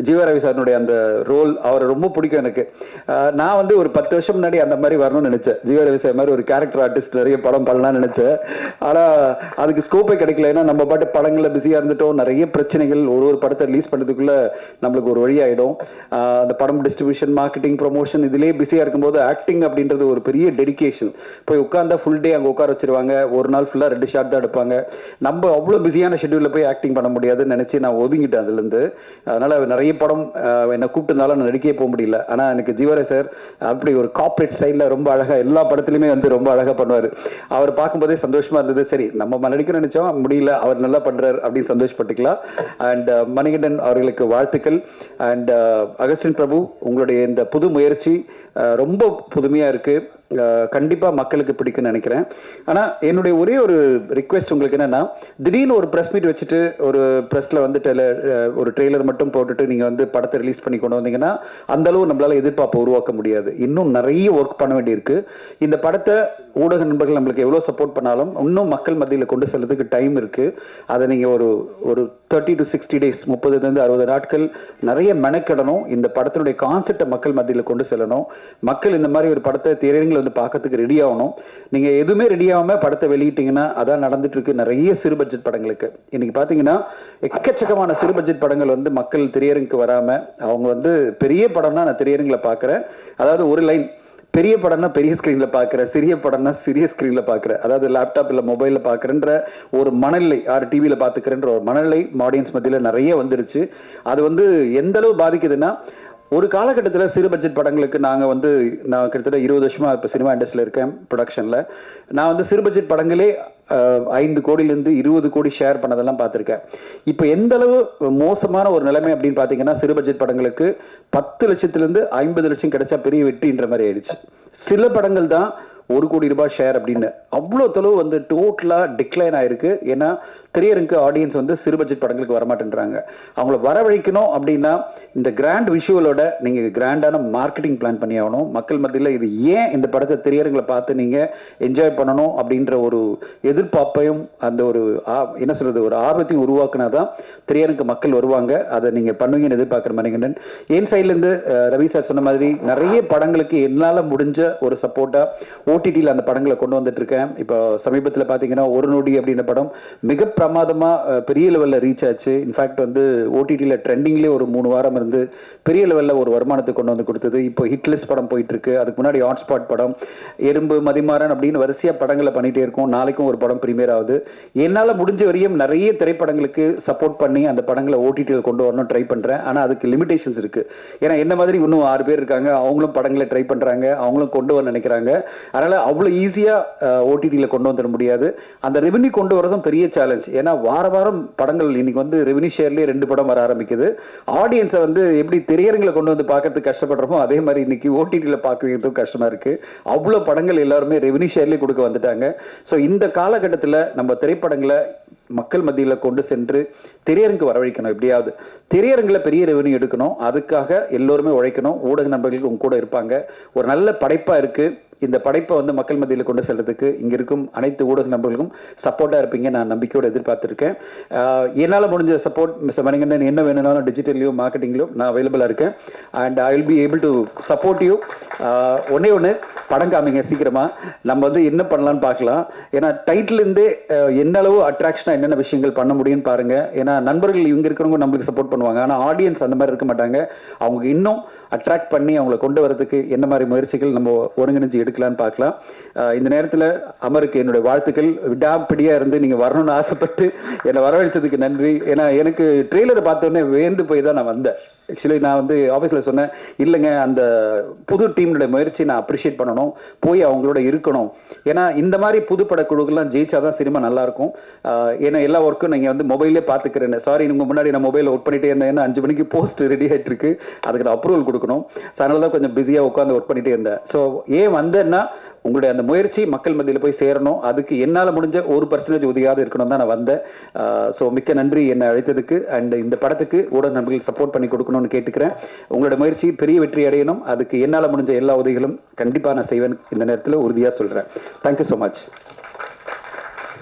ஜீவா ரவி சாரனுடைய அந்த ரோல் அவரை ரொம்ப பிடிக்கும் எனக்கு. நான் வந்து ஒரு 10 வருஷம் முன்னாடி அந்த மாதிரி வரணும்னு நினைச்சேன். ஜீவா ரவி சார் மாதிரி ஒரு கேரக்டர் ஆர்டிஸ்ட் நிறைய படம் பண்ணலாம்னு நினைச்சேன். ஆனா அதுக்கு ஸ்கோப்பே கிடைக்கல. ஏன்னா நம்ம பாட்டு படங்கள்ல பிஸியா இருந்துட்டோம். நிறைய பிரச்சனைகள், ஒரு படத்தை ரிலீஸ் பண்ணதுக்குள்ள நம்மளுக்கு ஒரு வழி ஆயிடும். அந்த படம் டிஸ்ட்ரிபியூஷன், மார்க்கெட்டிங், ப்ரொமோஷன் இதுலேயே பிஸியா இருக்கும்போது ஆக்டிங் அப்படின்றது ஒரு பெரிய டெடிகேஷன். போய் உட்கார்ந்தா ஃபுல் டே அங்கே உட்கார வச்சிருவாங்க. ஒரு நாள் ஃபுல்லா 2 ஷாட் தான் எடுப்பாங்க. நம்ம அவ்வளோ பிஸியான ஷெட்யூல்ல போய் ஆக்டிங் பண்ண முடியாதுன்னு நினைச்சு நான் ஒதுங்கிட்டேன் அதுலேருந்து. அதனால நிறைய படம் என்னை கூப்பிட்டுருந்தாலும் நான் நடிக்கவே போக முடியல. ஆனா எனக்கு ஜீவரே சார் அப்படி ஒரு கார்பரேட் ஸ்டைல்ல ரொம்ப அழகா எல்லா படத்துலையுமே வந்து ரொம்ப அழகா பண்ணுவார். அவர் பார்க்கும்போதே சந்தோஷமா இருந்தது. சரி நம்ம நடிக்க நினைச்சோம், முடியல, அவர் நல்லா பண்றாரு அப்படின்னு சந்தோஷப்பட்டுக்கலாம். அண்ட் மணிகண்டன் அவர்களுக்கு வாழ்த்துக்கள். அண்ட் அகஸ்டின் பிரபு, உங்களுடைய இந்த புது முயற்சி ரொம்ப புதுமையா இருக்கு. கண்டிப்பா மக்களுக்கு பிடிக்கும்னு நினைக்கிறேன். ஆனா என்னுடைய ஒரே ஒரு ரிக்வெஸ்ட் உங்களுக்கு என்னன்னா, திடீர்னு ஒரு பிரஸ் மீட் வச்சுட்டு ஒரு பிரஸ்ல வந்து ஒரு ட்ரெய்லர் மட்டும் போட்டுட்டு நீங்க வந்து படத்தை ரிலீஸ் பண்ணி கொண்டு வந்தீங்கன்னா அந்த அளவு நம்மளால எதிர்பார்ப்பை உருவாக்க முடியாது. இன்னும் நிறைய ஒர்க் பண்ண வேண்டியிருக்கு. இந்த படத்தை ஊடக நண்பர்கள் நம்மளுக்கு எவ்வளவு சப்போர்ட் பண்ணாலும் இன்னும் மக்கள் மத்தியில் கொண்டு செல்றதுக்கு டைம் இருக்கு. அதை நீங்க ஒரு 30 to 60 days, 30 to 60 நாட்கள் நிறைய மெனக்கிடணும். இந்த படத்தினுடைய கான்செப்டை மக்கள் மத்தியில் கொண்டு செல்லணும். மக்கள் இந்த மாதிரி ஒரு படத்தை திரையரங்கில் வந்து பார்க்கறதுக்கு ரெடி ஆகணும். நீங்க எதுவுமே ரெடி ஆகாம படத்தை வெளியிட்டீங்கன்னா அதான் நடந்துட்டு இருக்கு நிறைய சிறு பட்ஜெட் படங்களுக்கு. இன்னைக்கு பாத்தீங்கன்னா எக்கச்சக்கமான சிறு பட்ஜெட் படங்கள் வந்து மக்கள் திரையரங்குக்கு வராம அவங்க வந்து பெரிய படம்னா நான் திரையரங்குல பாக்குறேன், அதாவது ஒரு லைன் பெரிய படம்னா பெரிய ஸ்கிரீன்ல பாக்குற, சிறிய படம்னா சிறிய ஸ்கிரீன்ல பாக்குற, அதாவது லேப்டாப் இல்ல மொபைல்ல பாக்குறன்ற ஒரு மனநிலை, ஆறு டிவியில பாத்துக்கிறன்ற ஒரு மனநிலை ஆடியன்ஸ் மத்தியில நிறைய வந்துருச்சு. அது வந்து எந்த அளவு பாதிக்குதுன்னா, ஒரு காலகட்டத்தில் சிறு பட்ஜெட் படங்களுக்கு நான் கிட்டத்தட்ட 20 வருஷமா இப்போ சினிமா இண்டஸ்ட்ரியில் இருக்கேன் ப்ரொடக்ஷனில். நான் வந்து சிறு பட்ஜெட் படங்களே 5 கோடியிலேருந்து 20 கோடி ஷேர் பண்ணதெல்லாம் பார்த்துருக்கேன். இப்போ எந்த அளவு மோசமான ஒரு நிலைமை அப்படின்னு பார்த்தீங்கன்னா, சிறு பட்ஜெட் படங்களுக்கு 10 லட்சத்துலேருந்து 50 லட்சம் கிடைச்சா பெரிய வெற்றின்ற மாதிரி ஆயிடுச்சு. சில படங்கள் தான் 1 கோடி ரூபாய் ஷேர் அப்படின்னு. அவ்வளோ தொலைவு வந்து டோட்டலாக டிக்ளைன் ஆயிருக்கு. ஏன்னா திரையரங்கு ஆடியன்ஸ் வந்து சிறு பட்ஜெட் படங்களுக்கு வரமாட்டேன்றாங்க. அவங்கள வரவழைக்கணும் அப்படின்னா இந்த கிராண்ட் விஷுவலோட நீங்கள் கிராண்டான மார்க்கெட்டிங் பிளான் பண்ணி ஆகணும். மக்கள் மத்தியில் இது ஏன் இந்த படத்தை திரையரங்களை பார்த்து நீங்கள் என்ஜாய் பண்ணணும் அப்படின்ற ஒரு எதிர்பார்ப்பையும் அந்த ஒரு என்ன சொல்றது ஒரு ஆர்வத்தையும் உருவாக்குனாதான் திரையரங்கு மக்கள் வருவாங்க. அதை நீங்கள் பண்ணுவீங்கன்னு எதிர்பார்க்குற மணிகண்டன். என் சைட்லேருந்து ரவி சார் சொன்ன மாதிரி நிறைய படங்களுக்கு என்னால் முடிஞ்ச ஒரு சப்போர்ட்டாக ஓடிடியில் அந்த படங்களை கொண்டு வந்துட்டு இருக்கேன். இப்போ சமீபத்தில் பார்த்தீங்கன்னா ஒரு நொடி அப்படின்ற படம் மிக பிரமாதமா பெரிய லெவல்ல ரீச் ஆச்சு. இன்ஃபேக்ட் வந்து ஓடிடியில் ட்ரெண்டிங்லேயே ஒரு 3 வாரம் இருந்து பெரிய லெவலில் ஒரு வருமானத்தை கொண்டு வந்து கொடுத்தது. இப்போ ஹிட்லிஸ்ட் படம் போயிட்டு இருக்கு. அதுக்கு முன்னாடி ஹாட்ஸ்பாட் படம், எறும்பு, மதிமாறன் அப்படின்னு வரிசையா படங்களை பண்ணிட்டே இருக்கும். நாளைக்கும் ஒரு படம் பிரீமியர் ஆகுது. என்னால் முடிஞ்ச வரையும் நிறைய திரைப்படங்களுக்கு சப்போர்ட் பண்ணி அந்த படங்களை ஓடிடியில் கொண்டு வரணும் ட்ரை பண்றேன். ஆனால் அதுக்கு லிமிடேஷன்ஸ் இருக்கு. ஏன்னா என்ன மாதிரி இன்னும் 6 பேர் இருக்காங்க, அவங்களும் படங்களை ட்ரை பண்றாங்க, அவங்களும் கொண்டு வர நினைக்கிறாங்க. அதனால அவ்வளோ ஈஸியா ஓடிடியில் கொண்டு வந்துட முடியாது. அந்த ரெவென்யூ கொண்டு வரதும் பெரிய சேலஞ்ச். ஏன்னா வாரம் படங்கள் இன்னைக்கு வந்து ரெவென்யூ ஷேர்லயே 2 படம் வர ஆரம்பிக்குது. ஆடியன்ஸை வந்து எப்படி திரையரங்களை கொண்டு வந்து பார்க்கறதுக்கு கஷ்டப்படுறோமோ அதே மாதிரி இன்னைக்கு ஓடிடியில் பார்க்கறதுக்கும் கஷ்டமா இருக்கு. அவ்வளோ படங்கள் எல்லாருமே ரெவென்யூ ஷேர்லயே கொடுக்க வந்துட்டாங்க. ஸோ இந்த காலகட்டத்தில் நம்ம திரைப்படங்களை மக்கள் மத்தியில் கொண்டு சென்று திரையரங்கு வரவழைக்கணும். எப்படியாவது திரையரங்கில் பெரிய ரெவன்யூ எடுக்கணும். அதுக்காக எல்லோருமே உழைக்கணும். ஊடக நண்பர்கள் உங்க கூட இருப்பாங்க. ஒரு நல்ல படைப்பாக இருக்குது. இந்த படைப்பை வந்து மக்கள் மத்தியில் கொண்டு செல்றதுக்கு இங்கே இருக்கும் அனைத்து ஊடக நண்பர்களுக்கும் சப்போர்ட்டாக இருப்பீங்க நான் நம்பிக்கையோடு எதிர்பார்த்துருக்கேன். என்னால் முடிஞ்ச சப்போர்ட் மிஸ்டர் மணிகண்டன் என்ன வேணும்னாலும் டிஜிட்டல்லையும் மார்க்கெட்டிங்லையும் நான் அவைலபிளாக இருக்கேன். And I will be able to support you. ஒன்று படம் காமிங்க சீக்கிரமாக. நம்ம வந்து என்ன பண்ணலான்னு பார்க்கலாம். ஏன்னா டைட்டிலேருந்தே என்ன அளவு அட்ராக்ஷனாக என்னென்ன விஷயங்கள் பண்ண முடியும்னு பாருங்கள். ஏன்னா நண்பர்கள் இவங்க இருக்கிறவங்க நம்மளுக்கு சப்போர்ட் பண்ணுவாங்க. ஆனால் ஆடியன்ஸ் அந்த மாதிரி இருக்க மாட்டாங்க. அவங்க இன்னும் அட்ராக்ட் பண்ணி அவங்கள கொண்டு வரதுக்கு என்ன மாதிரி முயற்சிகள் நம்ம ஒருங்கிணைஞ்சு எடுக்கலான்னு பார்க்கலாம். இந்த நேரத்தில் அமருக்கு என்னுடைய வாழ்த்துக்கள். விடாப்பிடியாக இருந்து நீங்கள் வரணும்னு ஆசைப்பட்டு என்னை வரவழைச்சதுக்கு நன்றி. ஏன்னா எனக்கு ட்ரெய்லரை பார்த்தோன்னே வேந்து போய் தான் நான் வந்தேன். ஆக்சுவலி நான் வந்து ஆஃபீஸில் சொன்னேன், இல்லைங்க அந்த புது டீம்னுடைய முயற்சி நான் அப்ரிஷியேட் பண்ணணும், போய் அவங்களோட இருக்கணும். ஏன்னா இந்த மாதிரி புது படக்குழுக்கெல்லாம் ஜெயிச்சாதான் சினிமா நல்லாயிருக்கும். ஏன்னா எல்லா ஒர்க்கும் நீங்கள் வந்து மொபைலே பார்த்துக்கிறேன். சாரி, நீங்கள் முன்னாடி நான் மொபைலில் ஒர்க் பண்ணிகிட்டே இருந்தேன். ஏன்னா 5 மணிக்கு போஸ்ட் ரெடி ஆகிட்டு இருக்கு, அதுக்கு நான் அப்ரூவல் கொடுக்கணும். ஸோ அதனால தான் கொஞ்சம் பிஸியாக உட்காந்து ஒர்க் பண்ணிகிட்டே இருந்தேன். ஸோ ஏன் வந்தேன்னா உங்களுடைய அந்த முயற்சி மக்கள் மத்தியில் போய் சேரணும். அதுக்கு என்னால் முடிஞ்ச 1% உதவியாக இருக்கணும் தான் நான் வந்தேன். ஸோ மிக்க நன்றி என்னை அழைத்ததுக்கு. அண்ட் இந்த படத்துக்கு ஊடக நண்பர்கள் சப்போர்ட் பண்ணி கொடுக்கணும்னு கேட்டுக்கிறேன். உங்களோட முயற்சி பெரிய வெற்றி அடையணும். அதுக்கு என்னால் முடிஞ்ச எல்லா உதவிகளும் கண்டிப்பாக நான் செய்வேன். இந்த நேரத்தில் உறுதியாக சொல்கிறேன். Thank you so much.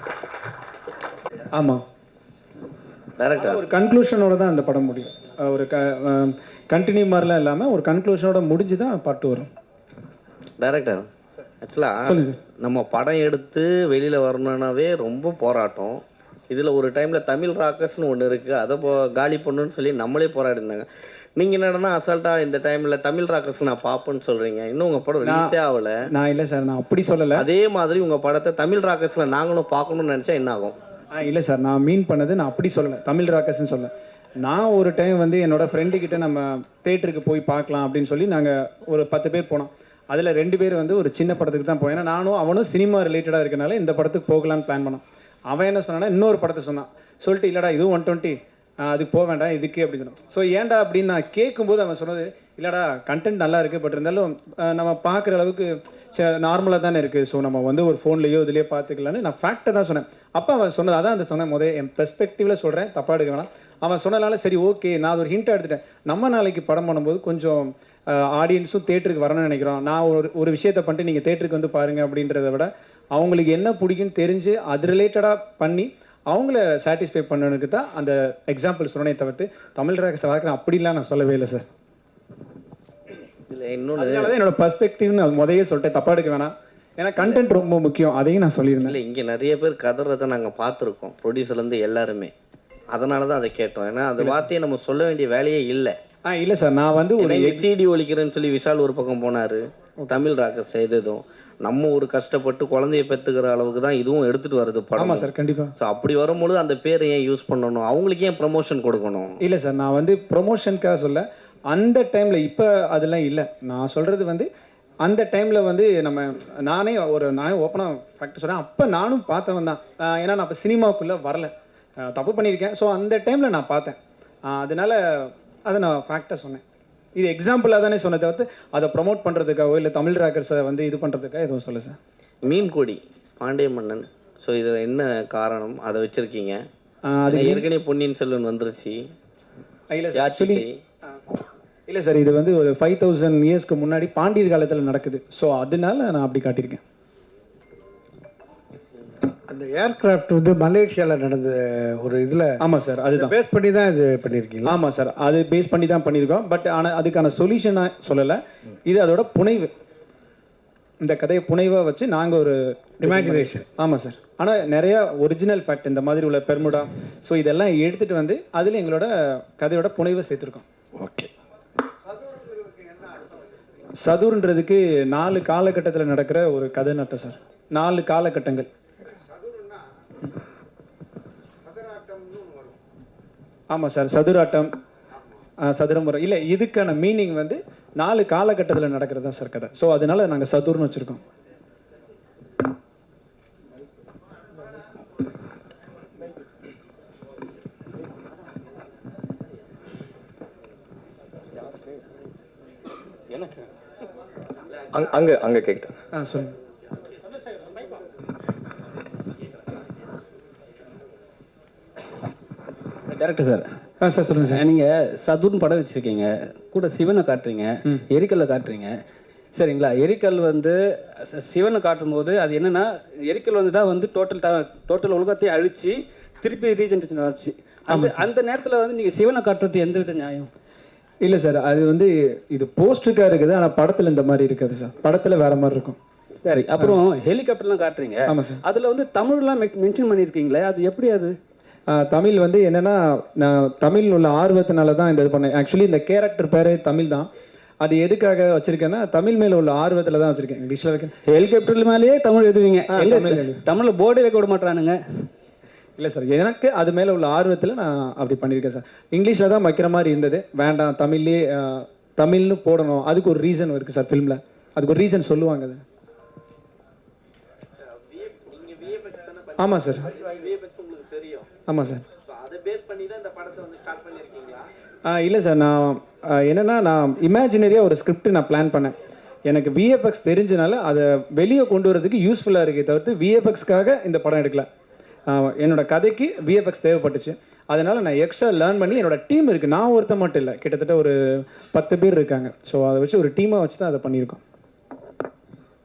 ஆமாம், ஒரு கன்க்ளூஷனோட தான் அந்த படம் முடியும். ஒரு கண்டினியூ மாதிரிலாம் இல்லாமல் ஒரு கன்க்ளூஷனோட முடிஞ்சு தான் பாட்டு வரும். டைரக்டர், ஆக்சுவலாக நம்ம படம் எடுத்து வெளியில் வரணுன்னாவே ரொம்ப போராட்டம். இதில் ஒரு டைமில் தமிழ் ராக்கர்ஸ்னு ஒன்று இருக்குது, அதை காலி பண்ணணுன்னு சொல்லி நம்மளே போராடி இருந்தாங்க. நீங்கள் என்னடனா அசால்ட்டாக இந்த டைமில் தமிழ் ராக்கர்ஸ் நான் பார்ப்பேன்னு சொல்கிறீங்க. இன்னும் உங்கள் படம் ரிலீஸே ஆகலை. நான் இல்லை சார், நான் அப்படி சொல்லலை. அதே மாதிரி உங்கள் படத்தை தமிழ் ராக்கர்ஸில் நாங்களும் பார்க்கணுன்னு நினச்சா என்ன ஆகும்? இல்லை சார், நான் மீன் பண்ணது நான் அப்படி சொல்லலை, தமிழ் ராக்கர்ஸ்ன்னு சொல்ல. நான் ஒரு டைம் வந்து என்னோட ஃப்ரெண்டுக்கிட்ட நம்ம தேட்டருக்கு போய் பார்க்கலாம் அப்படின்னு சொல்லி நாங்கள் ஒரு 10 பேர் போனோம். அதில் 2 பேர் வந்து ஒரு சின்ன படத்துக்கு தான் போய், ஏன்னா நானும் அவனும் சினிமா ரிலேட்டடாக இருக்கனால இந்த படத்துக்கு போகலான்னு பிளான் பண்ணோம். அவன் என்ன சொன்னான்னா இன்னொரு படத்தை சொன்னான். சொல்லிட்டு இல்லைடா இதுவும் 120 அதுக்கு போக வேண்டாம் இதுக்கு அப்படின்னு சொன்னான். ஸோ ஏன்டா அப்படின்னு நான் கேட்கும்போது அவன் சொன்னது, இல்லைடா கண்டென்ட் நல்லா இருக்குது, பட் இருந்தாலும் நம்ம பார்க்குற அளவுக்கு நார்மலாக தானே இருக்குது, ஸோ நம்ம வந்து ஒரு ஃபோன்லேயோ இதுலேயோ பார்த்துக்கலான்னு நான் ஃபேக்டை தான் சொன்னேன். அப்போ அவன் சொன்னது அதான் அந்த சொன்னேன். என் பெர்ஸ்பெக்டிவில் சொல்கிறேன், தப்பாக எடுக்க வேணாம். அவன் சொன்னதுனால சரி ஓகே, நான் அது ஒரு ஹிண்ட் எடுத்துட்டேன். நம்ம நாளைக்கு படம் பண்ணும்போது கொஞ்சம் ஆடியன்ஸும் தேட்டருக்கு வரணும்னு நினைக்கிறோம். நான் ஒரு விஷயத்தை பண்ணிட்டு நீங்கள் தேட்டருக்கு வந்து பாருங்கள் அப்படின்றத விட அவங்களுக்கு என்ன பிடிக்குன்னு தெரிஞ்சு அது ரிலேட்டடாக பண்ணி அவங்கள சாட்டிஸ்ஃபை பண்ணனுக்கு தான் அந்த எக்ஸாம்பிள் சொன்னே தவிர்த்து தமிழ் ராக்கர்ஸ் பார்க்குறேன் அப்படிலாம் நான் சொல்லவே இல்லை சார். இல்லை இன்னொன்று என்னோட பெர்ஸ்பெக்டிவ்னு அது முதையே சொல்லிட்டேன், தப்பாக எடுக்க வேணாம். ஏன்னா கண்டென்ட் ரொம்ப முக்கியம், அதையும் நான் சொல்லியிருந்தேன். இல்லை இங்கே நிறைய பேர் கதறதை நாங்கள் பார்த்துருக்கோம், ப்ரொடியூசர்லேருந்து எல்லாருமே. அதனால தான் அதை கேட்டோம். ஏன்னா அந்த வார்த்தையை நம்ம சொல்ல வேண்டிய வேலையே இல்லை. இல்லை சார், நான் வந்து ஒரு சிடி ஒழிக்கிறேன்னு சொல்லி விஷால் ஒரு பக்கம் போனார், தமிழ் ராக்கர்ஸ் எதுவும் நம்ம ஒரு கஷ்டப்பட்டு குழந்தைய பெற்றுக்கிற அளவுக்கு தான் இதுவும் எடுத்துகிட்டு வருது படம். ஆமாம் சார், கண்டிப்பாக. ஸோ அப்படி வரும்பொழுது அந்த பேரை ஏன் யூஸ் பண்ணணும், அவங்களுக்கு ஏன் ப்ரமோஷன் கொடுக்கணும்? இல்லை சார், நான் வந்து ப்ரொமோஷனுக்காக சொல்ல, அந்த டைமில் இப்போ அதெல்லாம் இல்லை. நான் சொல்கிறது வந்து அந்த டைமில் வந்து நானே ஓப்பனாக ஃபேக்ட் சொல்கிறேன், அப்போ நானும் பார்த்தவன் தான். ஏன்னா நான் இப்போ சினிமாவுக்குள்ளே வரல, தப்பு பண்ணியிருக்கேன். ஸோ அந்த டைமில் நான் பார்த்தேன், அதனால் அதை நான் ஃபேக்டாக சொன்னேன். இது எக்ஸாம்பிளாக தானே சொன்னதை தவிர்த்து அதை ப்ரமோட் பண்ணுறதுக்காகவோ இல்லை தமிழ் ராக்கர்ஸை வந்து இது பண்ணுறதுக்காக எதுவும் சொல்ல சார். மீன் கொடி பாண்டிய மன்னன், ஸோ இது என்ன காரணம் அதை வச்சுருக்கீங்க? அது ஏற்கனவே பொன்னியின் செல்வன் வந்துருச்சு. இல்லை சார், இது வந்து ஒரு 5000 இயர்ஸ்க்கு முன்னாடி பாண்டியர் காலத்தில் நடக்குது. ஸோ அதனால நான் அப்படி காட்டியிருக்கேன். அந்த ஏர்கிராஃப்ட் வந்து மலேசியாவில் நடந்த ஒரு இதில். ஆமாம் சார், அதுதான் பேஸ் பண்ணி தான் இது பண்ணியிருக்கீங்க. ஆமாம் சார், அது பேஸ் பண்ணி தான் பண்ணியிருக்கோம். பட் ஆனால் அதுக்கான சொல்யூஷனாக சொல்லலை, இது அதோட புனைவு. இந்த கதையை புனைவாக வச்சு நாங்கள் ஒரு இமேஜினேஷன். ஆமாம் சார், ஆனால் நிறையா ஒரிஜினல் ஃபேக்ட் இந்த மாதிரி உள்ள பெர்முடா, ஸோ இதெல்லாம் எடுத்துகிட்டு வந்து அதில் எங்களோட கதையோட புனைவை சேர்த்துருக்கோம். ஓகே. சதுர்ன்றதுக்கு 4 காலகட்டத்தில் நடக்கிற ஒரு கதைன்னு அர்த்தம் சார். 4 காலகட்டங்கள். ஆமாம் சார், சதுராட்டம், சதுரமுறை. இல்லை, இதுக்கான மீனிங் வந்து 4 காலகட்டத்தில் நடக்கிறது தான் சார் கதை. ஸோ அதனால நாங்கள் சதுர்னு வச்சுருக்கோம். அங்க கேட்டேன். சொல்லுங்க. Director sir. சார் சொல்லுங்கள் சார். நீங்கள் சதுர்னு படம் வச்சுருக்கீங்க, கூட சிவனை காட்டுறீங்க, எரிக்கல்லை காட்டுறீங்க, சரிங்களா? எரிக்கல் வந்து சிவனை காட்டும்போது அது என்னென்னா, எரிக்கல் வந்து தான் வந்து டோட்டல் உலகத்தையும் அழித்து திருப்பி ரீஜென்ரேஷன் ஆச்சு. அந்த நேரத்தில் வந்து நீங்கள் சிவனை காட்டுறது எந்த வித நியாயம்? இல்லை சார், அது வந்து இது போஸ்டருக்காக இருக்குது, ஆனால் படத்தில் இந்த மாதிரி இருக்காது சார். படத்தில் வேறு மாதிரி இருக்கும். சரி, அப்புறம் ஹெலிகாப்டர்லாம் காட்டுறீங்க. ஆமாம் சார். அதில் வந்து தமிழ்லாம் மென்ஷன் பண்ணியிருக்கீங்களே, அது எப்படி? அது தமிழ் வந்து என்னென்னா, நான் தமிழ் உள்ள ஆர்வத்தினால தான் இந்த இது பண்ணேன். ஆக்சுவலி இந்த கேரக்டர் பேர் தமிழ் தான். அது எதுக்காக வச்சிருக்கேன்னா, தமிழ் மேலே உள்ள ஆர்வத்தில் தான் வச்சிருக்கேன். இங்கிலீஷில் வைக்க ஹெலிகாப்டர் மேலேயே தமிழ் எழுதுவீங்க, தமிழில் போர்டே வைக்க விட மாட்டானுங்க. இல்லை சார், எனக்கு அது மேலே உள்ள ஆர்வத்தில் நான் அப்படி பண்ணியிருக்கேன் சார். இங்கிலீஷில் தான் வைக்கிற மாதிரி இருந்தது, வேண்டாம் தமிழ்லேயே தமிழ்னு போடணும். அதுக்கு ஒரு ரீசன் இருக்குது சார் ஃபிலிமில், அதுக்கு ஒரு ரீசன் சொல்லுவாங்க அது. ஆமாம் சார். ஆமாம் சார். இல்லை சார், நான் என்னென்னா, நான் இமேஜினரியாக ஒரு ஸ்கிரிப்ட் நான் பிளான் பண்ணேன். எனக்கு விஎஃப்எக்ஸ் தெரிஞ்சனால அதை வெளியே கொண்டு வரதுக்கு யூஸ்ஃபுல்லாக இருக்கே தவிர்த்து விஎஃப்எக்ஸ்க்காக இந்த படம் எடுக்கல. என்னோட கதைக்கு விஎஃப்எக்ஸ் தேவைப்பட்டுச்சு. அதனால் நான் எக்ஸ்ட்ரா லேர்ன் பண்ணி என்னோட டீம் இருக்குது. நான் ஒருத்தர் மட்டும் இல்லை, கிட்டத்தட்ட ஒரு 10 பேர் இருக்காங்க. ஸோ அதை வச்சு ஒரு டீமாக வச்சு தான் அதை பண்ணியிருக்கோம்.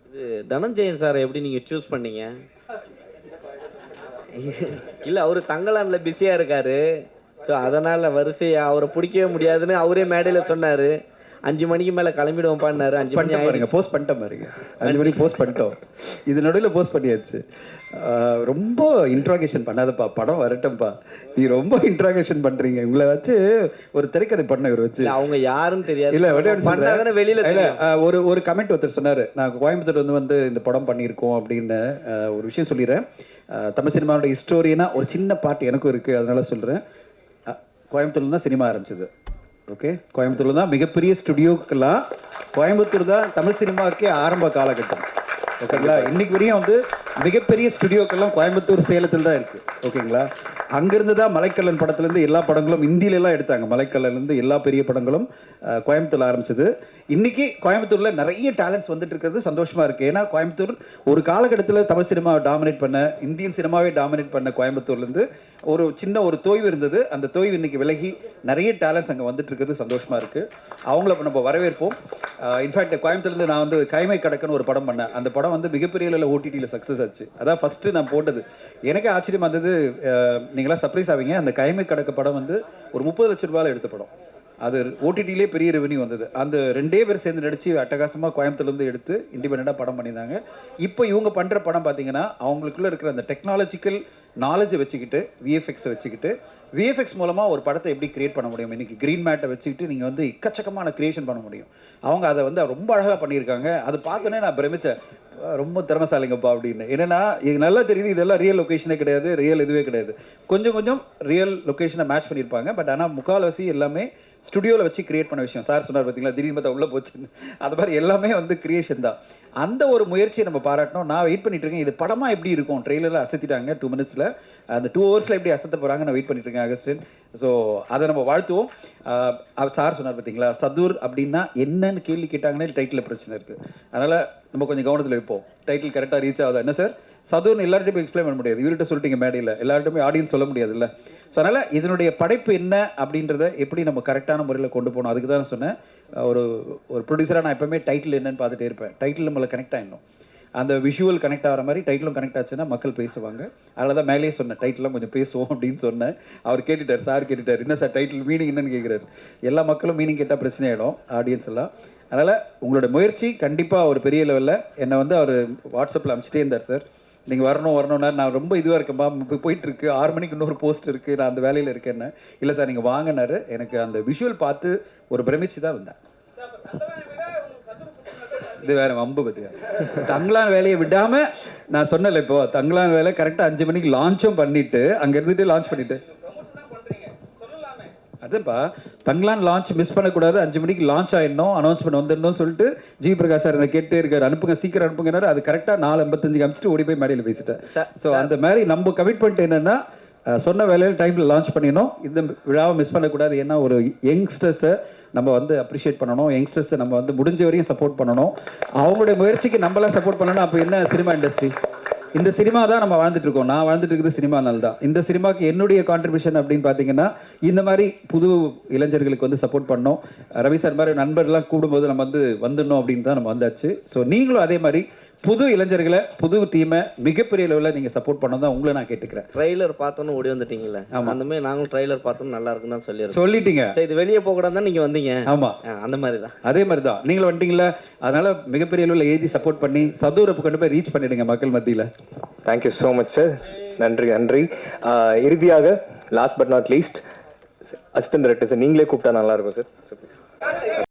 இது தனஞ்சயன் சார் எப்படி நீங்கள் சூஸ் பண்ணீங்க? இல்லை, அவர் தங்கலான்ல பிஸியாக இருக்காரு. ஸோ அதனால் வரிசையாக அவரை பிடிக்கவே முடியாதுன்னு அவரே மேடையில் சொன்னார். 5 மணிக்கு மேலே கிளம்பிடுவோம் பண்ணாரு. 5 மணி பாருங்க, போஸ்ட் பண்ணிட்டோம் பாருங்க. 5 மணிக்கு போஸ்ட் பண்ணிட்டோம். இது நடுவில் போஸ்ட் பண்ணியாச்சு. ரொம்ப இன்ட்ராகேஷன் பண்ணாதப்பா, படம் வரட்டும்ப்பா. நீ ரொம்ப இன்ட்ராகேஷன் பண்றீங்க. உங்களை வச்சு ஒரு திரைக்கதை பண்ண இவர் வச்சு அவங்க யாருன்னு தெரியாது. இல்ல வெளியில ஒரு கமெண்ட் ஒருத்தர் சொன்னாரு, நான் கோயம்புத்தூர் வந்து இந்த படம் பண்ணியிருக்கோம் அப்படின்னு. ஒரு விஷயம் சொல்லிடுறேன். தமிழ் சினிமாவோட ஹிஸ்டோரியனா ஒரு சின்ன பாட்டு எனக்கும் இருக்கு, அதனால சொல்றேன். கோயம்புத்தூர்ல தான் சினிமா ஆரம்பிச்சது. ஓகே, கோயம்புத்தூர்ல தான் மிகப்பெரிய ஸ்டுடியோக்கெல்லாம் கோயம்புத்தூர் தான் தமிழ் சினிமாவுக்கே ஆரம்ப காலகட்டம். ஓகேங்களா? இன்னைக்கு வரையும் வந்து மிகப்பெரிய ஸ்டுடியோக்கெல்லாம் கோயம்புத்தூர் சேலத்தில் தான் இருக்கு. ஓகேங்களா? அங்கிருந்து தான் மலைக்கல்லன் படத்துலேருந்து எல்லா படங்களும் இந்தியிலலாம் எடுத்தாங்க. மலைக்கல்லன்லேருந்து எல்லா பெரிய படங்களும் கோயம்புத்தூர்ல ஆரம்பிச்சது. இன்னைக்கு கோயம்புத்தூர்ல நிறைய டேலண்ட்ஸ் வந்துட்டு இருக்கிறது சந்தோஷமா இருக்கு. ஏன்னா கோயம்புத்தூர் ஒரு காலகட்டத்தில் தமிழ் சினிமாவை டாமினேட் பண்ண, இந்தியன் சினிமாவே டாமினேட் பண்ண கோயம்புத்தூர்லேருந்து ஒரு சின்ன ஒரு தொய்வு இருந்தது. அந்த தொய்வு இன்னைக்கு விலகி நிறைய டேலண்ட்ஸ் அங்கே வந்துட்டு இருக்கிறது சந்தோஷமா இருக்கு. அவங்கள நம்ம வரவேற்போம். இன்ஃபேக்ட் கோயம்புத்தூர்லேருந்து நான் வந்து கைமை கடக்குன்னு ஒரு படம் பண்ணேன். அந்த படம் வந்து மிகப்பெரிய அளவில் ஓடிடியில் சக்ஸஸ் ஆச்சு. அதான் ஃபர்ஸ்ட் நான் போட்டது. எனக்கு ஆச்சரியமா இருந்தது. நீங்களாம் சர்ப்ரைஸ் ஆவீங்க. அந்த கைமை கடக்க படம் வந்து ஒரு 30 லட்சம் ரூபாயில் எடுத்த படம். அது ஓடிடிலே பெரிய ரெவென்யூ வந்தது. அந்த 2 பேர் சேர்ந்து நடிச்சு அட்டகாசமாக கோயம்புத்தூர்லேருந்து எடுத்து இண்டிபெண்டாக படம் பண்ணியிருந்தாங்க. இப்போ இவங்க பண்ணுற படம் பார்த்தீங்கன்னா, அவங்களுக்குள்ள இருக்கிற அந்த டெக்னாலஜிக்கல் நாலேஜை வச்சுக்கிட்டு, விஎஃப்எக்ஸை வச்சுக்கிட்டு, விஎஃப்எக்ஸ் மூலமாக ஒரு படத்தை எப்படி கிரியேட் பண்ண முடியும். இன்னைக்கு க்ரீன் மேட்டை வச்சுக்கிட்டு நீங்கள் வந்து எக்கச்சக்கமான கிரியேஷன் பண்ண முடியும். அவங்க அதை வந்து ரொம்ப அழகாக பண்ணியிருக்காங்க. அது பார்த்தோன்னே நான் பிரமிச்சேன், ரொம்ப திறமைசாலிங்கப்பா அப்படின்னு. என்னன்னா, இது நல்லா தெரியுது, இதெல்லாம் ரியல் லொக்கேஷனே கிடையாது, ரியல் இதுவே கிடையாது. கொஞ்சம் கொஞ்சம் ரியல் லொக்கேஷனை மேட்ச் பண்ணியிருப்பாங்க. பட் ஆனால் முக்கால்வாசி எல்லாமே ஸ்டுடியோவில் வச்சு கிரியேட் பண்ண விஷயம். சார் சொன்னார் பார்த்தீங்களா, திடீர்னு பார்த்தா உள்ளே போச்சுன்னு. அது மாதிரி எல்லாமே வந்து கிரியேஷன் தான். அந்த ஒரு முயற்சியை நம்ம பாராட்டணும். நான் வெயிட் பண்ணிட்டு இருக்கேன், இது படமாக எப்படி இருக்கும். ட்ரெய்லரில் அசத்திட்டாங்க 2 மினிட்ஸில். அந்த 2 ஹவர்ஸில் எப்படி அசத்த போகிறாங்க நான் வெயிட் பண்ணிட்டு இருக்கேன் அகஸ்டின். ஸோ அதை நம்ம வாழ்த்துவோம். சார் சொன்னார் பார்த்தீங்களா, சதுர் அப்படின்னா என்னன்னு கேள்வி கேட்டாங்கன்னா டைட்டில் பிரச்சனை இருக்குது. அதனால் நம்ம கொஞ்சம் கவனத்தில் வைப்போம். டைட்டில் கரெக்டாக ரீச் ஆகுதா என்ன சார்? சதுர்னு எல்லார்ட்டையும் எக்ஸ்பிளைன் பண்ண முடியாது. இவர்கிட்ட சொல்லிட்டீங்க மேடையில், எல்லார்ட்டுமே ஆடியன்ஸ் சொல்ல முடியாது இல்லை. ஸோ அதனால் இதனுடைய படைப்பு என்ன அப்படின்றத எப்படி நம்ம கரெக்டான முறையில் கொண்டு போகணும். அதுக்கு தான் சொன்னேன், ஒரு ப்ரொடியூசராக நான் எப்பவுமே டைட்டில் என்னன்னு பார்த்துட்டே இருப்பேன். டைட்டில் நம்மளை கனெக்ட் ஆகிடணும். அந்த விஷுவல் கனெக்ட் ஆகிற மாதிரி டைட்டிலும் கனெக்ட் ஆச்சுன்னா மக்கள் பேசுவாங்க. அதில் தான் மேலேயே சொன்னேன், டைட்டிலாம் கொஞ்சம் பேசுவோம் அப்படின்னு சொன்னேன். அவர் கேட்டுட்டார், சார் கேட்டுட்டார், என்ன சார் டைட்டில் மீனிங் என்னன்னு கேட்குறாரு. எல்லா மக்களும் மீனிங் கேட்டால் பிரச்சனை ஆகிடும் ஆடியன்ஸ் எல்லாம். அதனால் உங்களோட முயற்சி கண்டிப்பாக ஒரு பெரிய லெவலில். என்னை வந்து அவர் வாட்ஸ்அப்பில் அனுப்பிச்சிட்டே இருந்தார், சார் நீங்கள் வரணும்னா நான் ரொம்ப இதுவாக இருக்கேன்ப்பா, போயிட்டுருக்கு, 6 மணிக்கு இன்னொரு போஸ்ட் இருக்குது, நான் அந்த வேலையில் இருக்கேன்னு. இல்லை சார் நீங்கள் வாங்கினாரு. எனக்கு அந்த விஷுவல் பார்த்து ஒரு பிரமிச்சு தான் வந்தேன். இது வேற வம்பு பத்தியா. தங்கலான் வேலையை விடாம நான் சொன்னல, இப்போ தங்கலான் வேலை கரெக்டாக 5 மணிக்கு லான்ச்சும் பண்ணிட்டு அங்கே இருந்துட்டு லான்ச் பண்ணிட்டு, அதுப்பா தங்கலான் லான்ச் மிஸ் பண்ணக்கூடாது. 5 மணிக்கு லான்ச் ஆயிடணும், அனௌன்ஸ்மெண்ட் வந்துடணும் சொல்லிட்டு ஜி பிரகாஷ் சார் என்ன கேட்டே இருக்காரு, அனுப்புங்க சீக்கிரம் அனுப்புங்கன்னாரு. அது கரெக்டாக 4:55 அனுப்பிச்சிட்டு ஓடி போய் மேடையில் பேசிட்டேன். ஸோ அந்த மாதிரி நம்ம கமிட்மெண்ட் என்னன்னா, சொன்ன வேலையில் டைமில் லான்ச் பண்ணிடணும். இந்த விழாவை மிஸ் பண்ணக்கூடாது. ஏன்னா ஒரு யங்ஸ்டர்ஸை நம்ம வந்து அப்ரிஷியேட் பண்ணணும். யங்ஸ்டர்ஸை நம்ம வந்து முடிஞ்ச வரையும் சப்போர்ட் பண்ணணும். அவங்களுடைய முயற்சிக்கு நம்மளாம் சப்போர்ட் பண்ணணும். அப்போ என்ன சினிமா இண்டஸ்ட்ரி இந்த சினிமா தான் நம்ம வாழ்ந்துட்டு இருக்கோம். நான் வாழ்ந்துட்டு இருக்குது சினிமானால தான். இந்த சினிமாக்கு என்னுடைய கான்ட்ரிபியூஷன் அப்படின்னு பார்த்தீங்கன்னா இந்த மாதிரி புது இளைஞர்களுக்கு வந்து சப்போர்ட் பண்ணோம். ரவி சார் மாதிரி நண்பர்லாம் கூடும்போது நம்ம வந்து வந்துடணும் அப்படின்னு தான் நம்ம வந்தாச்சு. ஸோ நீங்களும் அதே மாதிரி புது இளைஞர்களை புது டீமை மிகப்பெரிய லெவலில் நீங்கள் சப்போர்ட் பண்ண தான் உங்களை நான் கேட்டுக்கிறேன். ட்ரைலர் பார்த்தோன்னு ஓடி வந்துட்டீங்களே, அந்த மாதிரி நாங்களும் ட்ரைலர் பார்த்தோம் நல்லா இருக்குன்னு தான் சொல்லிட்டீங்க. சரி, இது வெளியே போகக்கூடாது தான் நீங்கள் வந்தீங்க. ஆமாம், அந்த மாதிரி தான். அதே மாதிரி தான் நீங்களும் வந்துட்டீங்களா, அதனால மிகப்பெரிய அளவில் எழுதி சப்போர்ட் பண்ணி சதூரப்பு கொண்டு போய் ரீச் பண்ணிடுங்க மக்கள் மத்தியில். Thank you so much sir. நன்றி நன்றி. இறுதியாக last but not least assistant director sir, நீங்களே கூப்பிட்டா நல்லா இருக்கும் சார்.